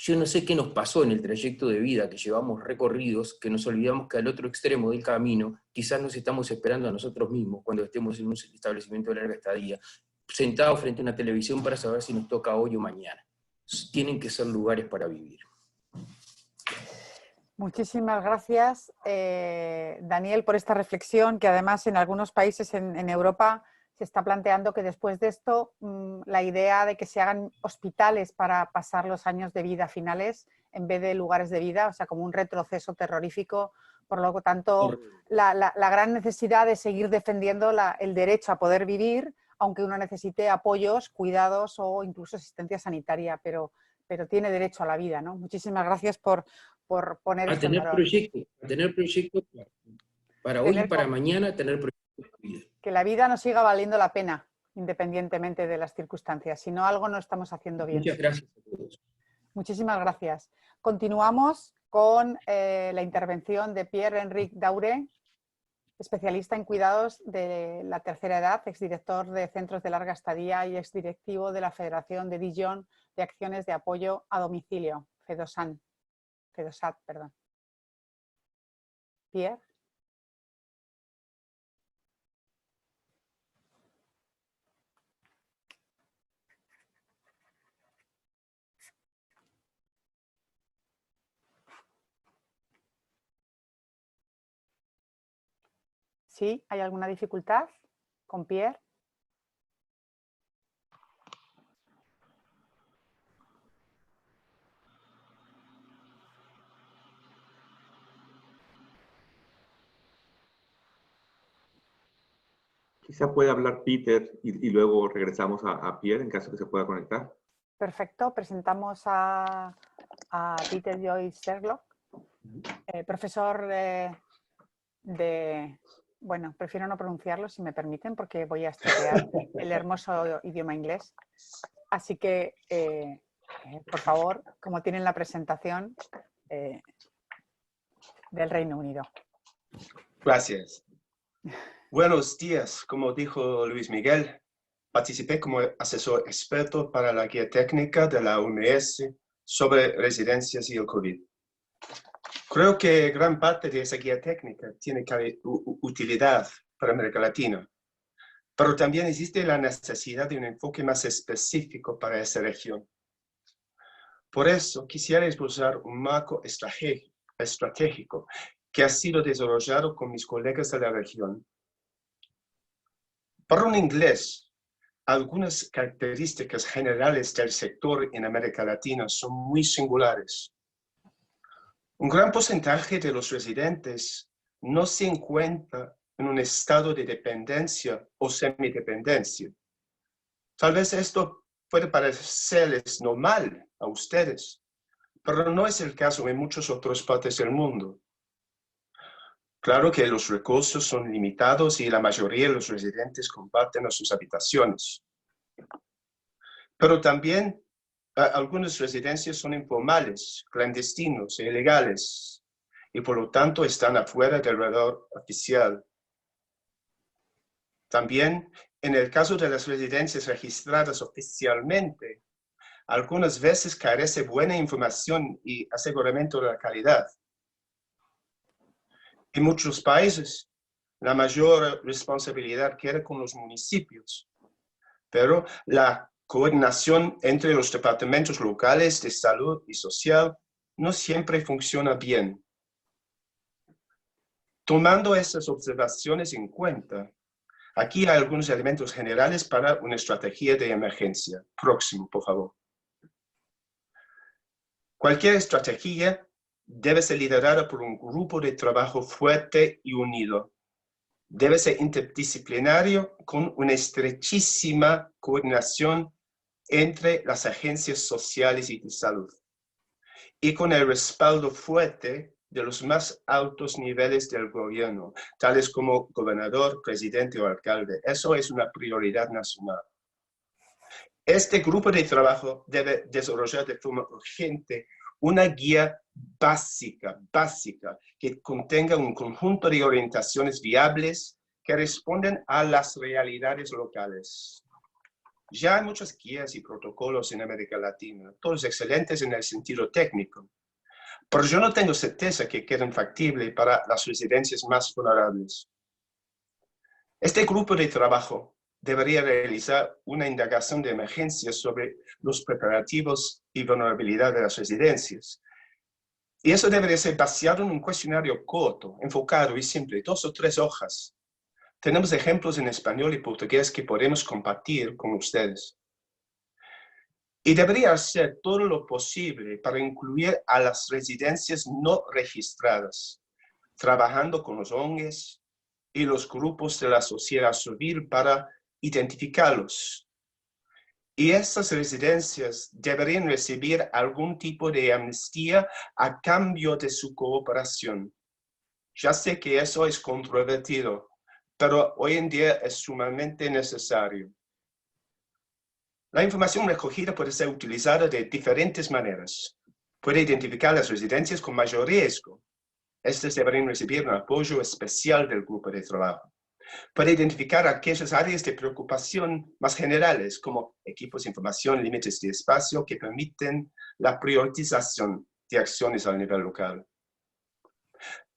Speaker 11: yo no sé qué nos pasó en el trayecto de vida que llevamos recorridos, que nos olvidamos que al otro extremo del camino quizás nos estamos esperando a nosotros mismos cuando estemos en un establecimiento de larga estadía, sentados frente a una televisión para saber si nos toca hoy o mañana. Tienen que ser lugares para vivir.
Speaker 5: Muchísimas gracias, Daniel, por esta reflexión, que además en algunos países en Europa se está planteando que después de esto la idea de que se hagan hospitales para pasar los años de vida finales en vez de lugares de vida, o sea, como un retroceso terrorífico. Por lo tanto, la gran necesidad de seguir defendiendo el derecho a poder vivir, aunque uno necesite apoyos, cuidados o incluso asistencia sanitaria, pero tiene derecho a la vida, ¿no? Muchísimas gracias por poner esto en valor.
Speaker 11: A tener proyectos para hoy y para mañana, tener proyectos de vida.
Speaker 5: Que la vida nos siga valiendo la pena, independientemente de las circunstancias. Si no, algo no estamos haciendo bien.
Speaker 11: Muchas gracias a todos.
Speaker 5: Muchísimas gracias. Continuamos con la intervención de Pierre-Henri Daure, especialista en cuidados de la tercera edad, exdirector de centros de larga estadía y exdirectivo de la Federación de Dijon de Acciones de Apoyo a Domicilio, FEDOSAT, perdón. Pierre. ¿Sí? ¿Hay alguna dificultad con Pierre?
Speaker 2: Quizá pueda hablar Peter y luego regresamos a Pierre en caso que se pueda conectar.
Speaker 5: Perfecto, presentamos a Peter Joyce Sherlock, profesor bueno, prefiero no pronunciarlo si me permiten porque voy a estudiar el hermoso idioma inglés. Así que, por favor, como tienen la presentación del Reino Unido.
Speaker 12: Gracias. Buenos días. Como dijo Luis Miguel, participé como asesor experto para la guía técnica de la OMS sobre residencias y el COVID. Creo que gran parte de esa guía técnica tiene utilidad para América Latina, pero también existe la necesidad de un enfoque más específico para esa región. Por eso quisiera esbozar un marco estratégico que ha sido desarrollado con mis colegas de la región. Para un inglés, algunas características generales del sector en América Latina son muy singulares. Un gran porcentaje de los residentes no se encuentra en un estado de dependencia o semidependencia. Tal vez esto puede parecerles normal a ustedes, pero no es el caso en muchas otras partes del mundo. Claro que los recursos son limitados y la mayoría de los residentes comparten sus habitaciones. Pero también algunas residencias son informales, clandestinos e ilegales, y por lo tanto están afuera del radar oficial. También, en el caso de las residencias registradas oficialmente, algunas veces carece buena información y aseguramiento de la calidad. En muchos países, la mayor responsabilidad queda con los municipios, pero la coordinación entre los departamentos locales de salud y social no siempre funciona bien. Tomando esas observaciones en cuenta, aquí hay algunos elementos generales para una estrategia de emergencia. Próximo, por favor. Cualquier estrategia debe ser liderada por un grupo de trabajo fuerte y unido. Debe ser interdisciplinario con una estrechísima coordinación entre las agencias sociales y de salud, y con el respaldo fuerte de los más altos niveles del gobierno, tales como gobernador, presidente o alcalde. Eso es una prioridad nacional. Este grupo de trabajo debe desarrollar de forma urgente una guía básica, que contenga un conjunto de orientaciones viables que responden a las realidades locales. Ya hay muchas guías y protocolos en América Latina, todos excelentes en el sentido técnico, pero yo no tengo certeza que queden factibles para las residencias más vulnerables. Este grupo de trabajo debería realizar una indagación de emergencia sobre los preparativos y vulnerabilidad de las residencias. Y eso debería ser basado en un cuestionario corto, enfocado y simple, 2 o 3 hojas. Tenemos ejemplos en español y portugués que podemos compartir con ustedes. Y debería hacer todo lo posible para incluir a las residencias no registradas, trabajando con los ONGs y los grupos de la sociedad civil para identificarlos. Y estas residencias deberían recibir algún tipo de amnistía a cambio de su cooperación. Ya sé que eso es controvertido, pero hoy en día es sumamente necesario. La información recogida puede ser utilizada de diferentes maneras. Puede identificar las residencias con mayor riesgo. Estas deberían recibir un apoyo especial del grupo de trabajo. Puede identificar aquellas áreas de preocupación más generales, como equipos de información, límites de espacio, que permiten la priorización de acciones a nivel local.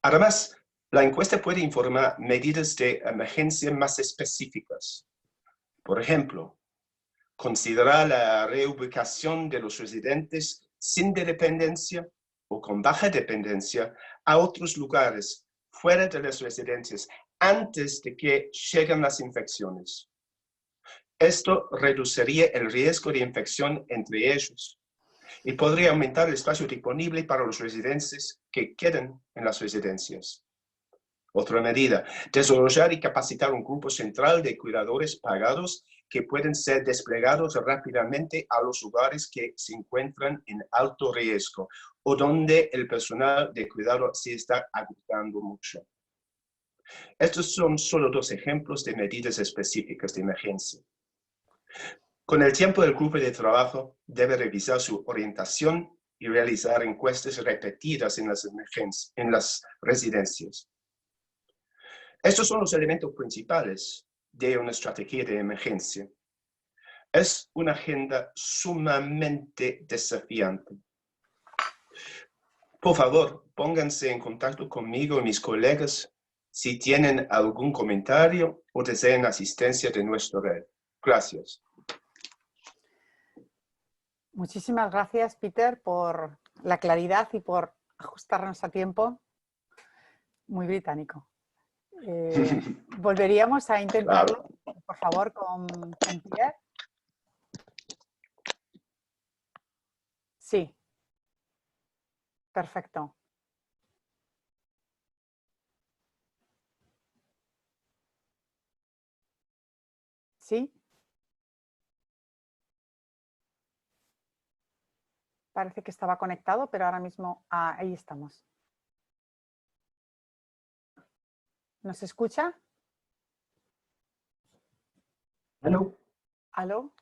Speaker 12: Además, la encuesta puede informar medidas de emergencia más específicas. Por ejemplo, considerar la reubicación de los residentes sin dependencia o con baja dependencia a otros lugares fuera de las residencias antes de que lleguen las infecciones. Esto reduciría el riesgo de infección entre ellos y podría aumentar el espacio disponible para los residentes que queden en las residencias. Otra medida, desarrollar y capacitar un grupo central de cuidadores pagados que pueden ser desplegados rápidamente a los lugares que se encuentran en alto riesgo o donde el personal de cuidado se está agotando mucho. Estos son solo 2 ejemplos de medidas específicas de emergencia. Con el tiempo, el grupo de trabajo debe revisar su orientación y realizar encuestas repetidas en las residencias. Estos son los elementos principales de una estrategia de emergencia. Es una agenda sumamente desafiante. Por favor, pónganse en contacto conmigo y mis colegas si tienen algún comentario o desean asistencia de nuestra red. Gracias.
Speaker 5: Muchísimas gracias, Peter, por la claridad y por ajustarnos a tiempo. Muy británico. Volveríamos a intentarlo, claro. Por favor, con Pierre. Sí. Perfecto. ¿Sí? Parece que estaba conectado, pero ahora mismo ahí estamos. ¿Nos escucha?
Speaker 13: Hello.
Speaker 5: ¿Aló?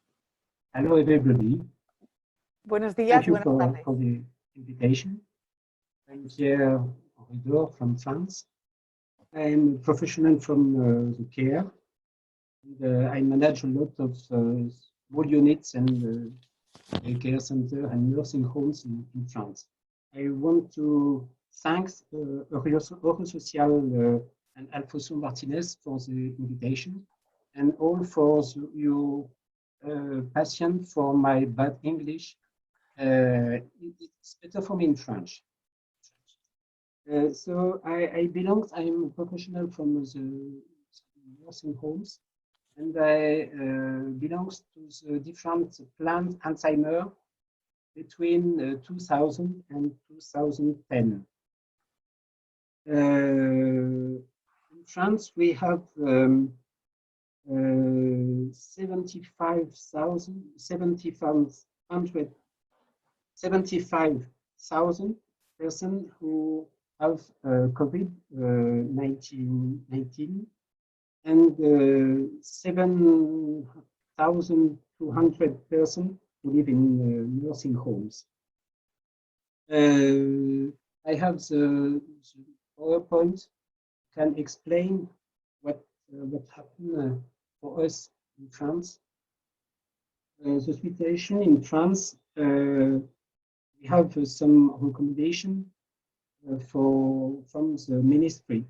Speaker 13: Hello, everybody.
Speaker 5: Buenos días,
Speaker 13: buenas
Speaker 5: tardes.
Speaker 13: For the invitation. I'm Pierre Oridor from France. I'm a professional from the care. And, I manage a lot of small units and care center and nursing homes in France. I want to thank Eurosocial and Alfonso Martinez for the invitation and all for your passion for my bad English. It's better for me in French. So I'm a professional from the nursing homes, and I belong to the different plans Alzheimer between 2000 and 2010. In France, we have 75,000 persons who have COVID-19 and 7,200 persons who live in nursing homes. I have the PowerPoint, can explain what happened for us in France. The situation in France, we have some recommendation from the ministry.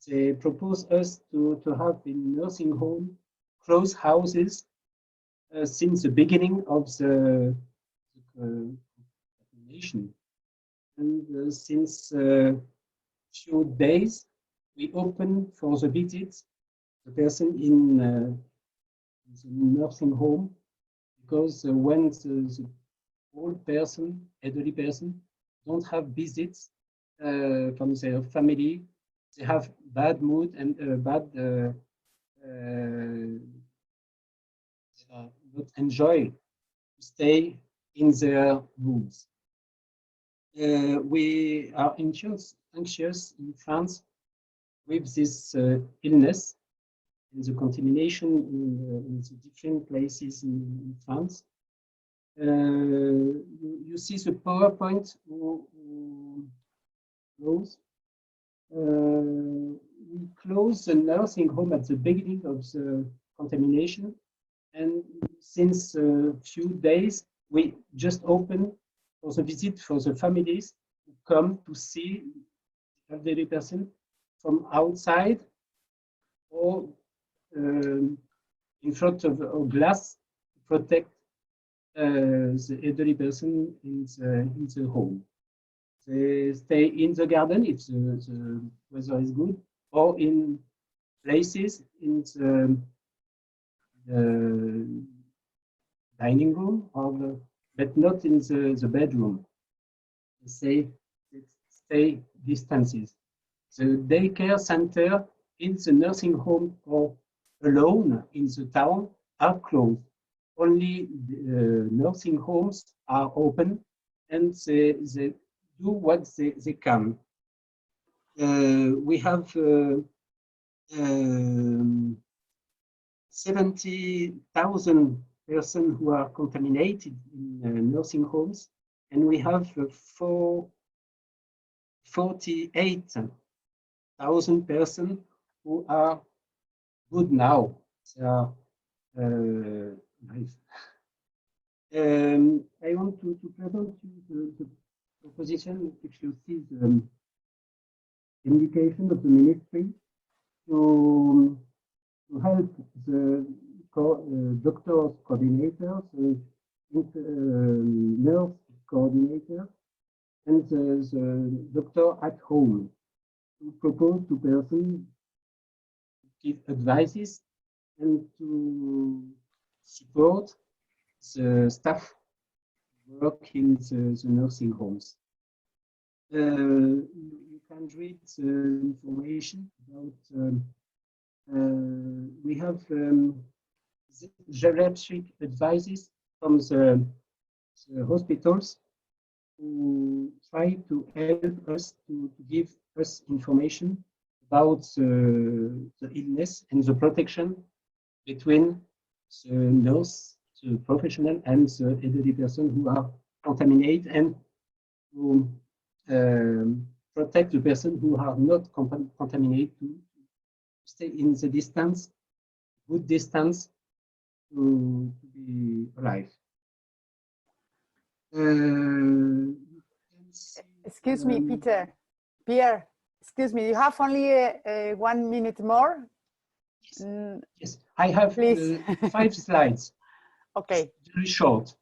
Speaker 13: They propose us to have in nursing home closed houses since the beginning of the nation. And since few days, we open for the visits the person in the nursing home, because when the old person, elderly person, don't have visits from their family, they have bad mood and not enjoy to stay in their rooms. We are anxious in France with this illness and the contamination in the different places in France. You see the PowerPoint close. We closed the nursing home at the beginning of the contamination, and since a few days we just opened for the visit for the families who come to see the elderly person from outside or in front of a glass to protect the elderly person in the home. They stay in the garden if the weather is good, or in places in the dining room, but not in the bedroom. They stay distances. The daycare center in the nursing home or alone in the town are closed. Only the nursing homes are open, and they do what they can. We have 70,000 persons who are contaminated in nursing homes, and we have 48,000 persons who are good now. They are nice. I want to present you the proposition, if you see the indication of the ministry to help the doctors coordinators, nurse coordinator, and the doctor at home to propose to persons, give advices, and to support the staff work in the nursing homes. You can read the information about, we have geriatric advices from the hospitals who try to help us to give us information about the illness and the protection between the nurse, the professional, and the elderly person who are contaminated, and to protect the person who are not contaminated, to stay in the distance, good distance, to be alive.
Speaker 5: Excuse me, Peter. Pierre, excuse me, you have only 1 minute more?
Speaker 13: Yes, yes. I have 5 slides.
Speaker 5: Okay.
Speaker 13: Very short.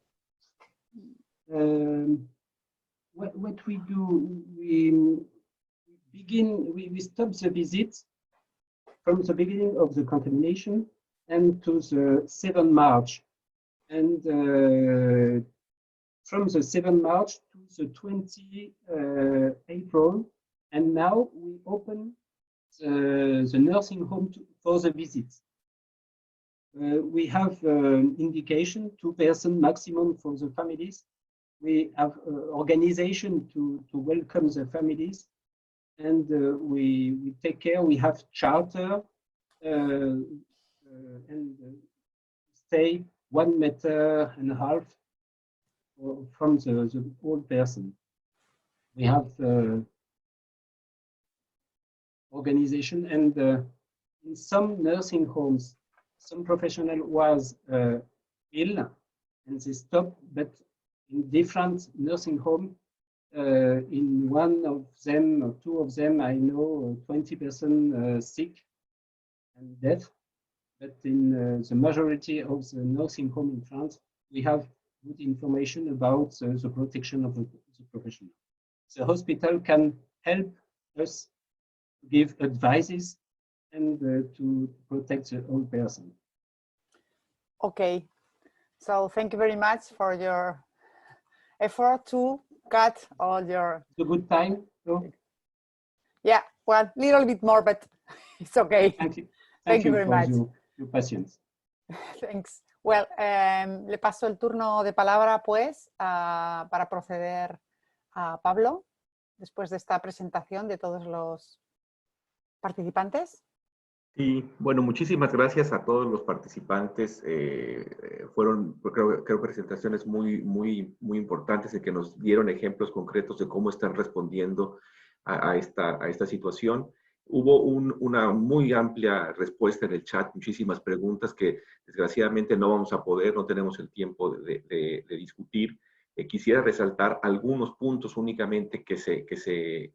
Speaker 13: What we do, we stop the visit from the beginning of the contamination and to the 7th March. And from the 7th March to the 20th April. And now we open the nursing home for the visits. We have indication 2% maximum for the families. We have organization to welcome the families, and we take care. We have charter and stay 1.5 meters from the old person. We have organization, and in some nursing homes, some professional was ill and they stopped, but in different nursing homes, in one of them or two of them, I know 20% sick and dead. But in the majority of the nursing home in France, we have good information about the protection of the professional. The hospital can help us give advices and to protect the old person.
Speaker 5: Okay, so thank you very much for your effort to cut all your...
Speaker 13: It's a good time, no?
Speaker 5: Yeah, well, a little bit more, but it's okay.
Speaker 13: Thank you.
Speaker 5: Thank you very
Speaker 13: for
Speaker 5: much.
Speaker 13: Your patience.
Speaker 5: Thanks. Well, le paso el turno de palabra, pues, para proceder a Pablo, después de esta presentación de todos los participantes.
Speaker 2: Sí, bueno, muchísimas gracias a todos los participantes. Fueron, creo, presentaciones muy importantes en que nos dieron ejemplos concretos de cómo están respondiendo a esta situación. Hubo una muy amplia respuesta en el chat, muchísimas preguntas que desgraciadamente no vamos a poder, no tenemos el tiempo de discutir. Quisiera resaltar algunos puntos únicamente que se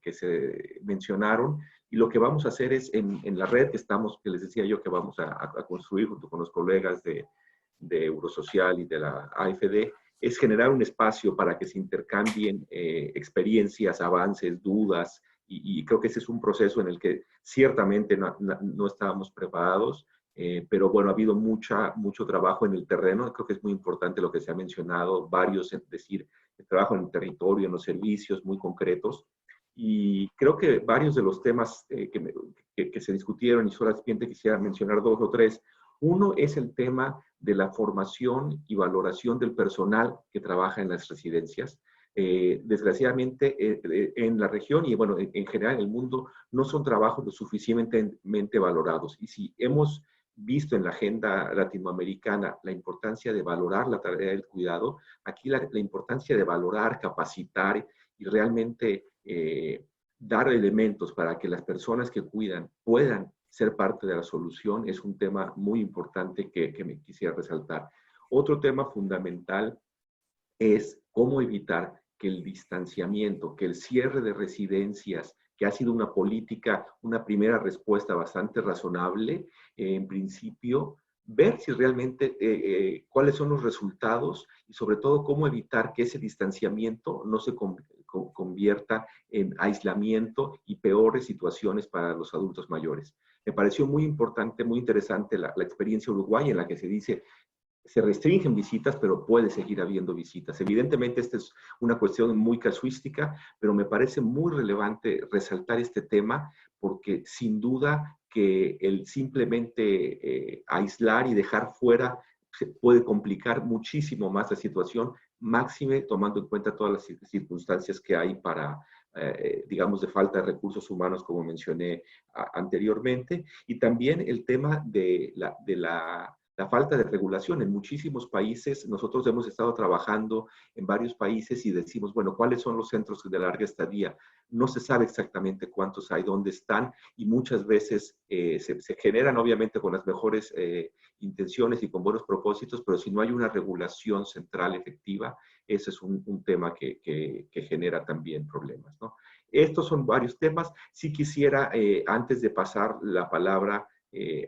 Speaker 2: mencionaron, y lo que vamos a hacer es en la red que les decía yo que vamos a construir junto con los colegas de Eurosocial y de la AFD, es generar un espacio para que se intercambien experiencias, avances, dudas, y creo que ese es un proceso en el que ciertamente no estábamos preparados, pero bueno, ha habido mucho trabajo en el terreno. Creo que es muy importante lo que se ha mencionado, es decir, el trabajo en el territorio, en los servicios muy concretos. Y creo que varios de los temas que se discutieron, y solamente quisiera mencionar 2 o 3. Uno es el tema de la formación y valoración del personal que trabaja en las residencias. Desgraciadamente en la región y bueno, en general en el mundo no son trabajos lo suficientemente valorados. Y si hemos visto en la agenda latinoamericana la importancia de valorar la tarea del cuidado, aquí la importancia de valorar, capacitar y realmente dar elementos para que las personas que cuidan puedan ser parte de la solución es un tema muy importante que me quisiera resaltar. Otro tema fundamental es cómo evitar que el distanciamiento, que el cierre de residencias, que ha sido una política, una primera respuesta bastante razonable, en principio, ver si realmente cuáles son los resultados y sobre todo cómo evitar que ese distanciamiento no se convierta en aislamiento y peores situaciones para los adultos mayores. Me pareció muy importante, muy interesante la experiencia uruguaya en la que se dice se restringen visitas, pero puede seguir habiendo visitas. Evidentemente, esta es una cuestión muy casuística, pero me parece muy relevante resaltar este tema porque sin duda que el simplemente aislar y dejar fuera puede complicar muchísimo más la situación, máxime tomando en cuenta todas las circunstancias que hay para, digamos, de falta de recursos humanos, como mencioné anteriormente, y también el tema de la falta de regulación. En muchísimos países, nosotros hemos estado trabajando en varios países y decimos, bueno, ¿cuáles son los centros de larga estadía? No se sabe exactamente cuántos hay, dónde están, y muchas veces se generan obviamente con las mejores intenciones y con buenos propósitos, pero si no hay una regulación central efectiva, ese es un tema que genera también problemas, ¿no? Estos son varios temas. Sí quisiera, antes de pasar la palabra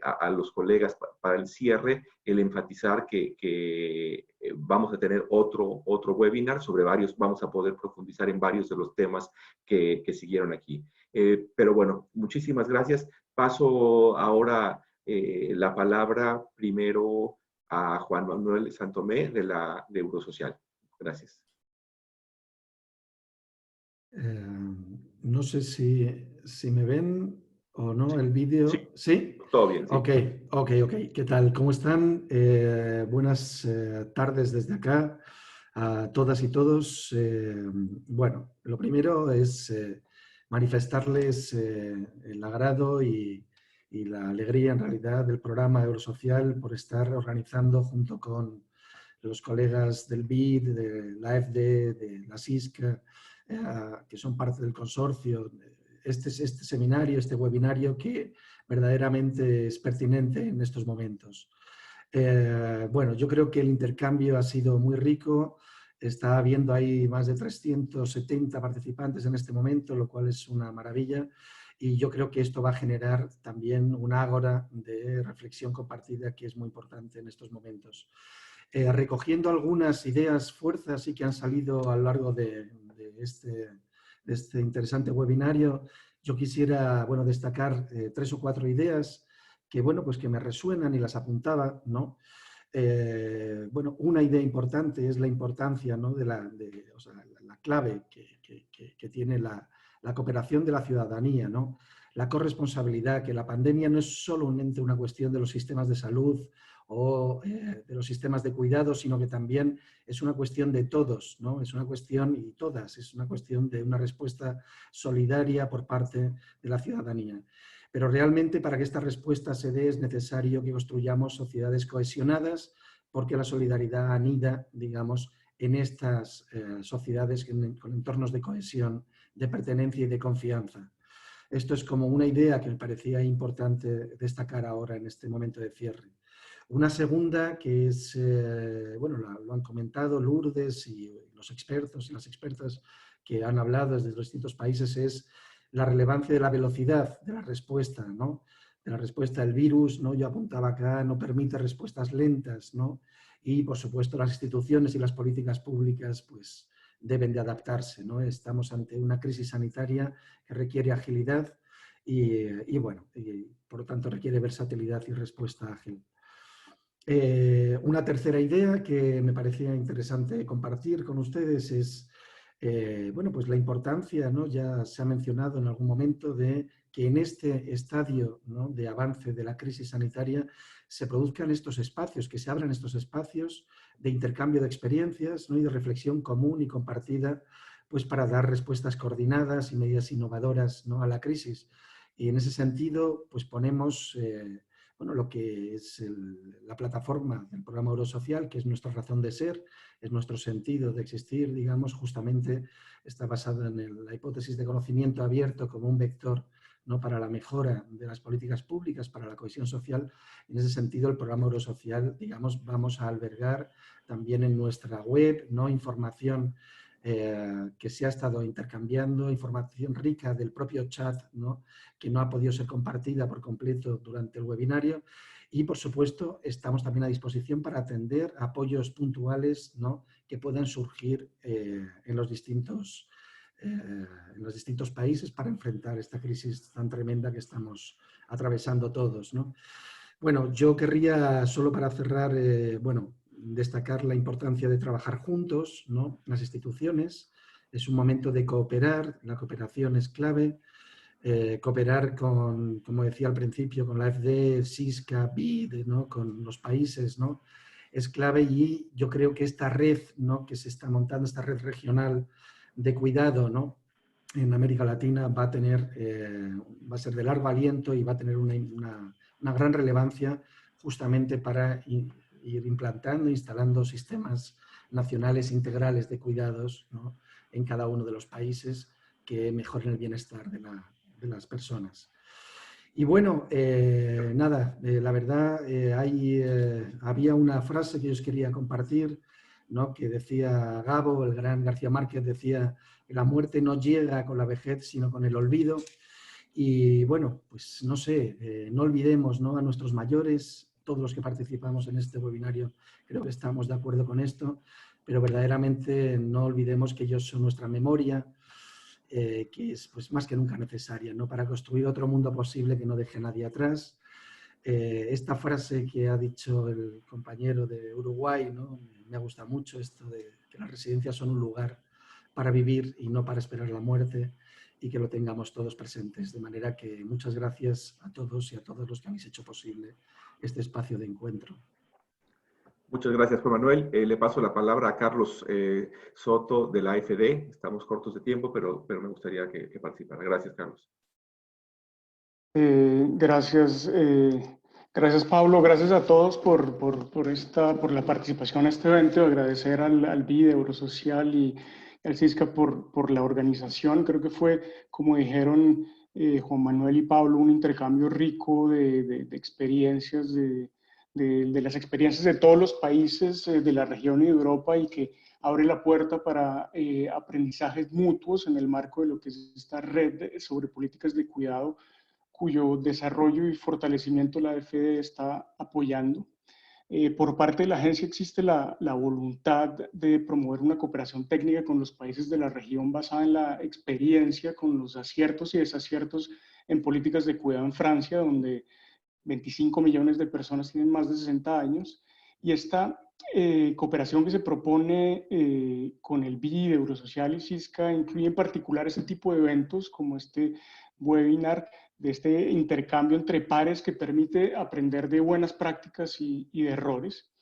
Speaker 2: a los colegas para el cierre, el enfatizar que vamos a tener otro webinar sobre varios, vamos a poder profundizar en varios de los temas que siguieron aquí. Pero bueno, muchísimas gracias. Paso ahora la palabra primero a Juan Manuel Santomé de Eurosocial. Gracias.
Speaker 14: No sé si me ven ¿O no? ¿El vídeo?
Speaker 2: Sí.
Speaker 14: ¿Sí?
Speaker 2: Todo bien. Sí.
Speaker 14: Ok. ¿Qué tal? ¿Cómo están? Buenas tardes desde acá a todas y todos. Bueno, lo primero es manifestarles el agrado y la alegría en realidad del programa Eurosocial por estar organizando junto con los colegas del BID, de la AFD, de la SISCA, que son parte del consorcio, este seminario, este webinario que verdaderamente es pertinente en estos momentos. Bueno, yo creo que el intercambio ha sido muy rico. Está habiendo ahí más de 370 participantes en este momento, lo cual es una maravilla. Y yo creo que esto va a generar también una ágora de reflexión compartida que es muy importante en estos momentos. Recogiendo algunas ideas, fuerzas y que han salido a lo largo de este interesante webinario, yo quisiera, bueno, destacar 3 o 4 ideas que, bueno, pues que me resuenan y las apuntaba, ¿no? Bueno, una idea importante es la importancia, ¿no? la clave que tiene la cooperación de la ciudadanía, ¿no? La corresponsabilidad, que la pandemia no es solamente una cuestión de los sistemas de salud o de los sistemas de cuidado, sino que también es una cuestión de todos, ¿no? Es una cuestión, y todas, es una cuestión de una respuesta solidaria por parte de la ciudadanía. Pero realmente para que esta respuesta se dé es necesario que construyamos sociedades cohesionadas, porque la solidaridad anida, digamos, en estas sociedades con entornos de cohesión, de pertenencia y de confianza. Esto es como una idea que me parecía importante destacar ahora en este momento de cierre. Una segunda que es, bueno, lo han comentado Lourdes y los expertos y las expertas que han hablado desde los distintos países, es la relevancia de la velocidad de la respuesta, ¿no? De la respuesta del virus, ¿no? Yo apuntaba acá, no permite respuestas lentas, ¿no? Y, por supuesto, las instituciones y las políticas públicas, pues, deben de adaptarse, ¿no? Estamos ante una crisis sanitaria que requiere agilidad y bueno, por lo tanto requiere versatilidad y respuesta ágil. Una tercera idea que me parecía interesante compartir con ustedes es, bueno, pues la importancia, ¿no? Ya se ha mencionado en algún momento, de que en este estadio, ¿no? de avance de la crisis sanitaria se produzcan estos espacios, que se abran estos espacios de intercambio de experiencias, ¿no? y de reflexión común y compartida, pues para dar respuestas coordinadas y medidas innovadoras, ¿no? a la crisis. Y en ese sentido, pues ponemos bueno, lo que es la plataforma del programa Eurosocial, que es nuestra razón de ser, es nuestro sentido de existir, digamos, justamente está basada en la hipótesis de conocimiento abierto como un vector, ¿no? para la mejora de las políticas públicas, para la cohesión social. En ese sentido, el programa Eurosocial, digamos, vamos a albergar también en nuestra web, ¿no? información que se ha estado intercambiando, información rica del propio chat, ¿no? que no ha podido ser compartida por completo durante el webinario. Y, por supuesto, estamos también a disposición para atender apoyos puntuales, ¿no? que puedan surgir en los distintos países para enfrentar esta crisis tan tremenda que estamos atravesando todos, ¿no? Bueno, yo querría, solo para cerrar, bueno, destacar la importancia de trabajar juntos, ¿no? Las instituciones. Es un momento de cooperar, la cooperación es clave. Cooperar con, como decía al principio, con la AFD, SISCA, BID, ¿no? con los países, ¿no? es clave, y yo creo que esta red, ¿no? que se está montando, esta red regional de cuidado, ¿no? en América Latina va a ser de largo aliento y va a tener una gran relevancia justamente para ir implantando, instalando sistemas nacionales integrales de cuidados, ¿no? en cada uno de los países que mejoren el bienestar de las personas. Y bueno, nada, la verdad, había una frase que yo os quería compartir, ¿no? que decía Gabo, el gran García Márquez, decía que la muerte no llega con la vejez, sino con el olvido. Y bueno, pues no sé, no olvidemos, ¿no? a nuestros mayores. Todos los que participamos en este webinario creo que estamos de acuerdo con esto, pero verdaderamente no olvidemos que ellos son nuestra memoria, que es pues, más que nunca necesaria, ¿no? para construir otro mundo posible que no deje a nadie atrás. Esta frase que ha dicho el compañero de Uruguay, ¿no? me gusta mucho, esto de que las residencias son un lugar para vivir y no para esperar la muerte, y que lo tengamos todos presentes. De manera que muchas gracias a todos y a todos los que habéis hecho posible este espacio de encuentro.
Speaker 2: Muchas gracias, Juan Manuel. Le paso la palabra a Carlos Soto de la AFD. Estamos cortos de tiempo, pero me gustaría que participara. Gracias, Carlos.
Speaker 15: Gracias, gracias Pablo, gracias a todos por la participación en este evento. Agradecer al BID, Eurosocial y al CISCA por la organización. Creo que fue, como dijeron Juan Manuel y Pablo, un intercambio rico de experiencias, de las experiencias de todos los países de la región y de Europa, y que abre la puerta para aprendizajes mutuos en el marco de lo que es esta red sobre políticas de cuidado, cuyo desarrollo y fortalecimiento la AFD está apoyando. Por parte de la agencia existe la voluntad de promover una cooperación técnica con los países de la región basada en la experiencia con los aciertos y desaciertos en políticas de cuidado en Francia, donde 25 millones de personas tienen más de 60 años. Y esta cooperación que se propone con el BID, Eurosocial y CISCA incluye en particular ese tipo de eventos como este webinar, de este intercambio entre pares que permite aprender de buenas prácticas y de errores.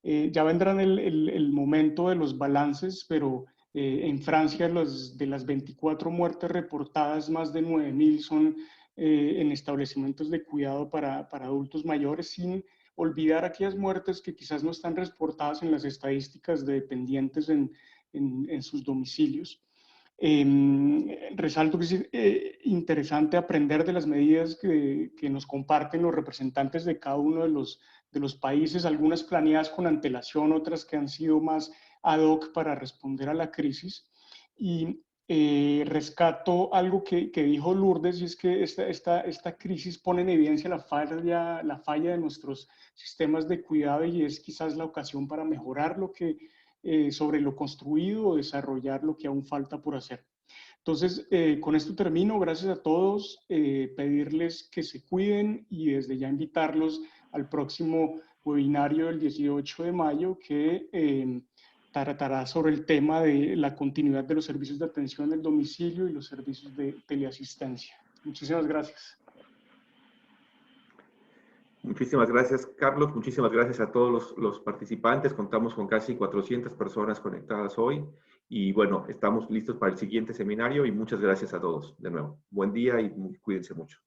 Speaker 15: Ya vendrán el momento de los balances, pero en Francia de las 24 muertes reportadas, más de 9.000 son en establecimientos de cuidado para adultos mayores, sin olvidar aquellas muertes que quizás no están reportadas en las estadísticas de dependientes en sus domicilios. Resalto que es interesante aprender de las medidas que nos comparten los representantes de cada uno de los países, algunas planeadas con antelación, otras que han sido más ad hoc para responder a la crisis. Y rescato algo que dijo Lourdes, y es que esta crisis pone en evidencia la falla de nuestros sistemas de cuidado, y es quizás la ocasión para mejorar sobre lo construido o desarrollar lo que aún falta por hacer. Entonces, con esto termino. Gracias a todos. Pedirles que se cuiden y desde ya invitarlos al próximo webinario del 18 de mayo que tratará sobre el tema de la continuidad de los servicios de atención en el domicilio y los servicios de teleasistencia. Muchísimas gracias.
Speaker 2: Muchísimas gracias, Carlos. Muchísimas gracias a todos los participantes. Contamos con casi 400 personas conectadas hoy. Y bueno, estamos listos para el siguiente seminario y muchas gracias a todos de nuevo. Buen día y cuídense mucho.